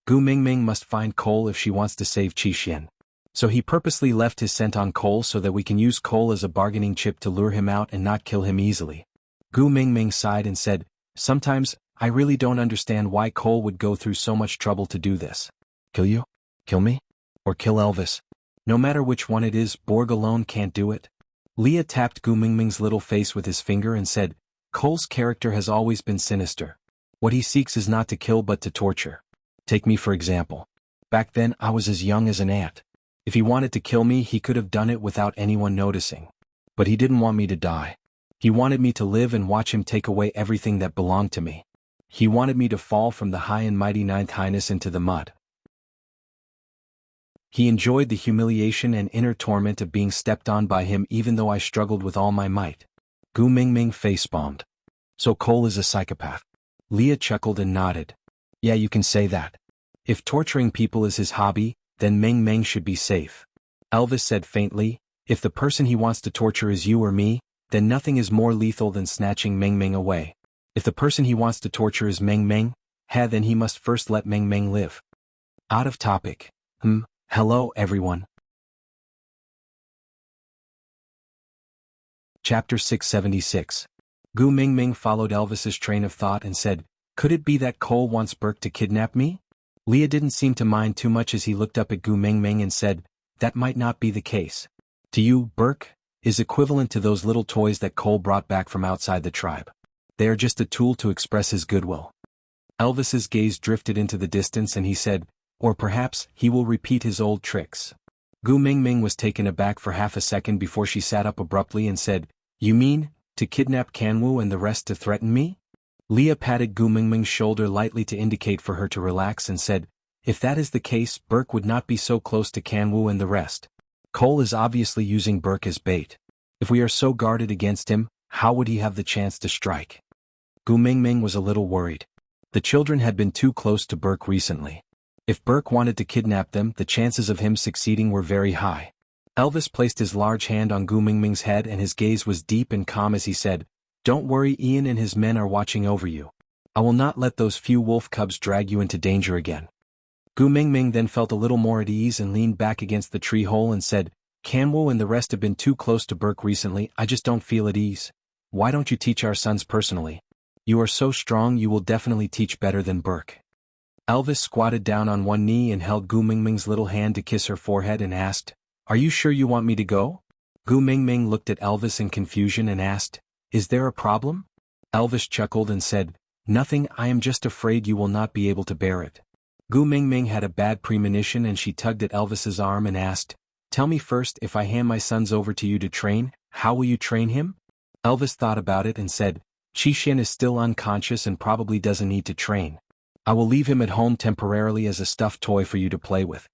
Gu Mingming must find Cole if she wants to save Qixian. So he purposely left his scent on Cole so that we can use Cole as a bargaining chip to lure him out and not kill him easily. Gu Mingming sighed and said, sometimes, I really don't understand why Cole would go through so much trouble to do this. Kill you? Kill me? Or kill Elvis? No matter which one it is, Borg alone can't do it. Leah tapped Gu Mingming's little face with his finger and said, Cole's character has always been sinister. What he seeks is not to kill but to torture. Take me for example. Back then I was as young as an ant. If he wanted to kill me he could have done it without anyone noticing. But he didn't want me to die. He wanted me to live and watch him take away everything that belonged to me. He wanted me to fall from the high and mighty Ninth Highness into the mud. He enjoyed the humiliation and inner torment of being stepped on by him even though I struggled with all my might. Gu Mingming facepalmed. So Cole is a psychopath. Leah chuckled and nodded. Yeah, you can say that. If torturing people is his hobby, then Ming should be safe. Elvis said faintly, if the person he wants to torture is you or me, then nothing is more lethal than snatching Ming away. If the person he wants to torture is Ming, then he must first let Ming live. Out of topic. Hello everyone. Chapter 676. Gu Mingming followed Elvis's train of thought and said, could it be that Cole wants Burke to kidnap me? Leah didn't seem to mind too much as he looked up at Gu Mingming and said, that might not be the case. To you, Burke is equivalent to those little toys that Cole brought back from outside the tribe. They are just a tool to express his goodwill. Elvis's gaze drifted into the distance and he said, or perhaps he will repeat his old tricks. Gu Mingming was taken aback for half a second before she sat up abruptly and said, you mean, to kidnap Xuanhu and the rest to threaten me? Leah patted Gu Mingming's shoulder lightly to indicate for her to relax and said, if that is the case, Burke would not be so close to Xuanhu and the rest. Cole is obviously using Burke as bait. If we are so guarded against him, how would he have the chance to strike? Gu Mingming was a little worried. The children had been too close to Burke recently. If Burke wanted to kidnap them, the chances of him succeeding were very high. Elvis placed his large hand on Gu Mingming's head and his gaze was deep and calm as he said, don't worry, Ian and his men are watching over you. I will not let those few wolf cubs drag you into danger again. Gu Mingming then felt a little more at ease and leaned back against the tree hole and said, Xuanhu and the rest have been too close to Burke recently, I just don't feel at ease. Why don't you teach our sons personally? You are so strong you will definitely teach better than Burke. Elvis squatted down on one knee and held Gu Mingming's little hand to kiss her forehead and asked, are you sure you want me to go? Gu Mingming looked at Elvis in confusion and asked, is there a problem? Elvis chuckled and said, nothing, I am just afraid you will not be able to bear it. Gu Mingming had a bad premonition and she tugged at Elvis's arm and asked, tell me first, if I hand my sons over to you to train, how will you train him? Elvis thought about it and said, Xianxia is still unconscious and probably doesn't need to train. I will leave him at home temporarily as a stuffed toy for you to play with.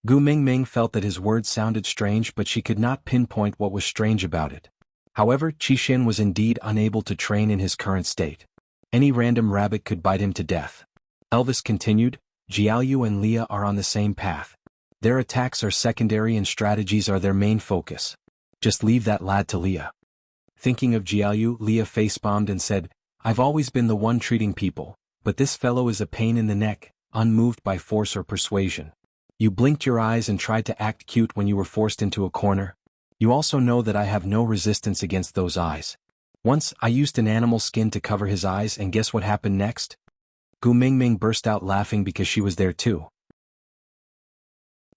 Gu Mingming felt that his words sounded strange but she could not pinpoint what was strange about it. However, Xianxia was indeed unable to train in his current state. Any random rabbit could bite him to death. Elvis continued, Jianghu and Leah are on the same path. Their attacks are secondary and strategies are their main focus. Just leave that lad to Leah. Thinking of Jianghu, Leah facepalmed and said, I've always been the one treating people, but this fellow is a pain in the neck, unmoved by force or persuasion. You blinked your eyes and tried to act cute when you were forced into a corner. You also know that I have no resistance against those eyes. Once, I used an animal skin to cover his eyes and guess what happened next? Gu Mingming burst out laughing because she was there too.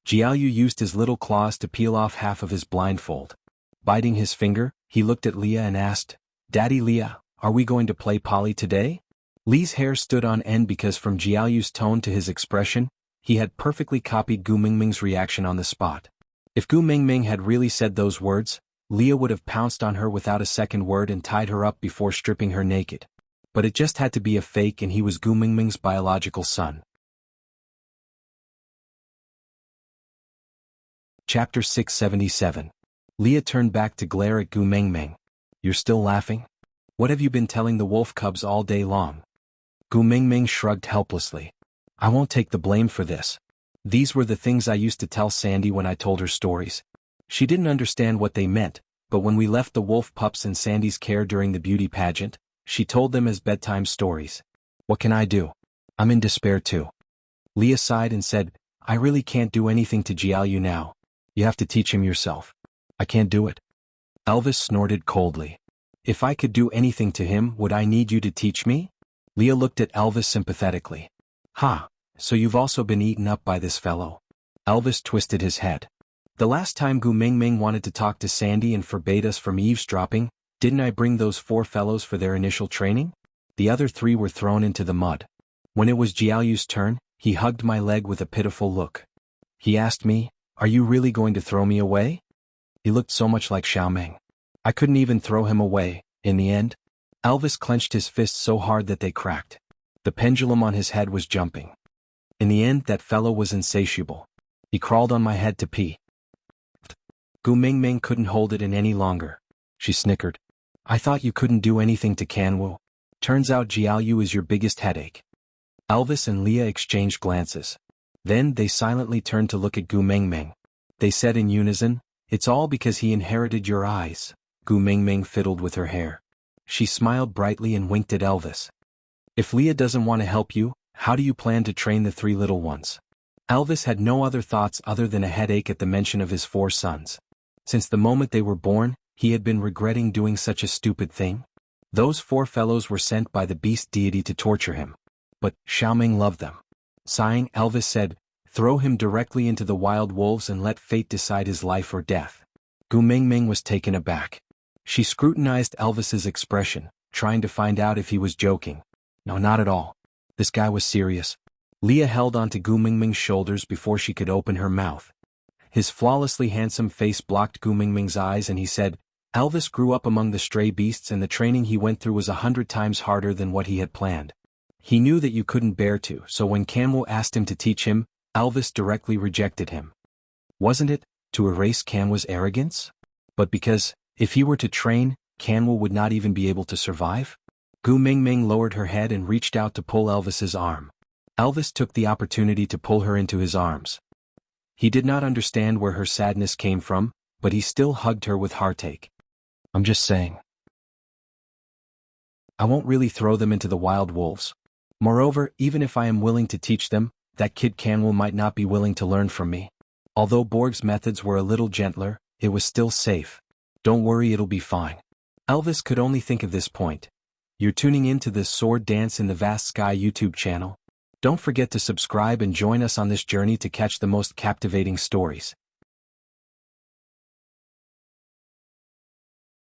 Jianghu used his little claws to peel off half of his blindfold. Biting his finger, he looked at Leah and asked, Daddy Leah, are we going to play Polly today? Lee's hair stood on end because from Jianghu's tone to his expression, he had perfectly copied Gu Mingming's reaction on the spot. If Gu Mingming had really said those words, Leah would have pounced on her without a second word and tied her up before stripping her naked. But it just had to be a fake and he was Gu Mingming's biological son. Chapter 677. Leah turned back to glare at Gu Mingming. You're still laughing? What have you been telling the wolf cubs all day long? Gu Mingming shrugged helplessly. I won't take the blame for this. These were the things I used to tell Sandy when I told her stories. She didn't understand what they meant, but when we left the wolf pups in Sandy's care during the beauty pageant, she told them as bedtime stories. What can I do? I'm in despair too. Leah sighed and said, I really can't do anything to Jianghu now. You have to teach him yourself. I can't do it. Elvis snorted coldly. If I could do anything to him, would I need you to teach me? Leah looked at Elvis sympathetically. Ha, so you've also been eaten up by this fellow. Elvis twisted his head. The last time Gu Mingming wanted to talk to Sandy and forbade us from eavesdropping, didn't I bring those 4 fellows for their initial training? The other 3 were thrown into the mud. When it was Jiaoyu's turn, he hugged my leg with a pitiful look. He asked me, "Are you really going to throw me away?" He looked so much like Xiaoming. I couldn't even throw him away, in the end. Elvis clenched his fists so hard that they cracked. The pendulum on his head was jumping. In the end, that fellow was insatiable. He crawled on my head to pee. Gu Mingming couldn't hold it in any longer. She snickered. I thought you couldn't do anything to Kanwu. Turns out Jiaoyu is your biggest headache. Elvis and Leah exchanged glances. Then they silently turned to look at Gu Mingming. They said in unison, "It's all because he inherited your eyes." Gu Mingming fiddled with her hair. She smiled brightly and winked at Elvis. If Leah doesn't want to help you, how do you plan to train the 3 little ones? Elvis had no other thoughts other than a headache at the mention of his 4 sons. Since the moment they were born, he had been regretting doing such a stupid thing. Those 4 fellows were sent by the beast deity to torture him. But Xiaoming loved them. Sighing, Elvis said, "Throw him directly into the wild wolves and let fate decide his life or death." Gu Mingming was taken aback. She scrutinized Elvis's expression, trying to find out if he was joking. No, not at all. This guy was serious. Leah held onto Gu Mingming's shoulders before she could open her mouth. His flawlessly handsome face blocked Gu Mingming's eyes and he said, "Elvis grew up among the stray beasts and the training he went through was 100 times harder than what he had planned. He knew that you couldn't bear to, so when Kanwu asked him to teach him, Elvis directly rejected him. Wasn't it to erase Kanwu's arrogance? But because, if he were to train, Kanwu would not even be able to survive?" Gu Mingming lowered her head and reached out to pull Elvis's arm. Elvis took the opportunity to pull her into his arms. He did not understand where her sadness came from, but he still hugged her with heartache. "I'm just saying. I won't really throw them into the wild wolves. Moreover, even if I am willing to teach them, that kid Kanwu might not be willing to learn from me. Although Borg's methods were a little gentler, it was still safe. Don't worry, it'll be fine." Elvis could only think of this point. You're tuning in to this Sword Dance in the Vast Sky YouTube channel. Don't forget to subscribe and join us on this journey to catch the most captivating stories.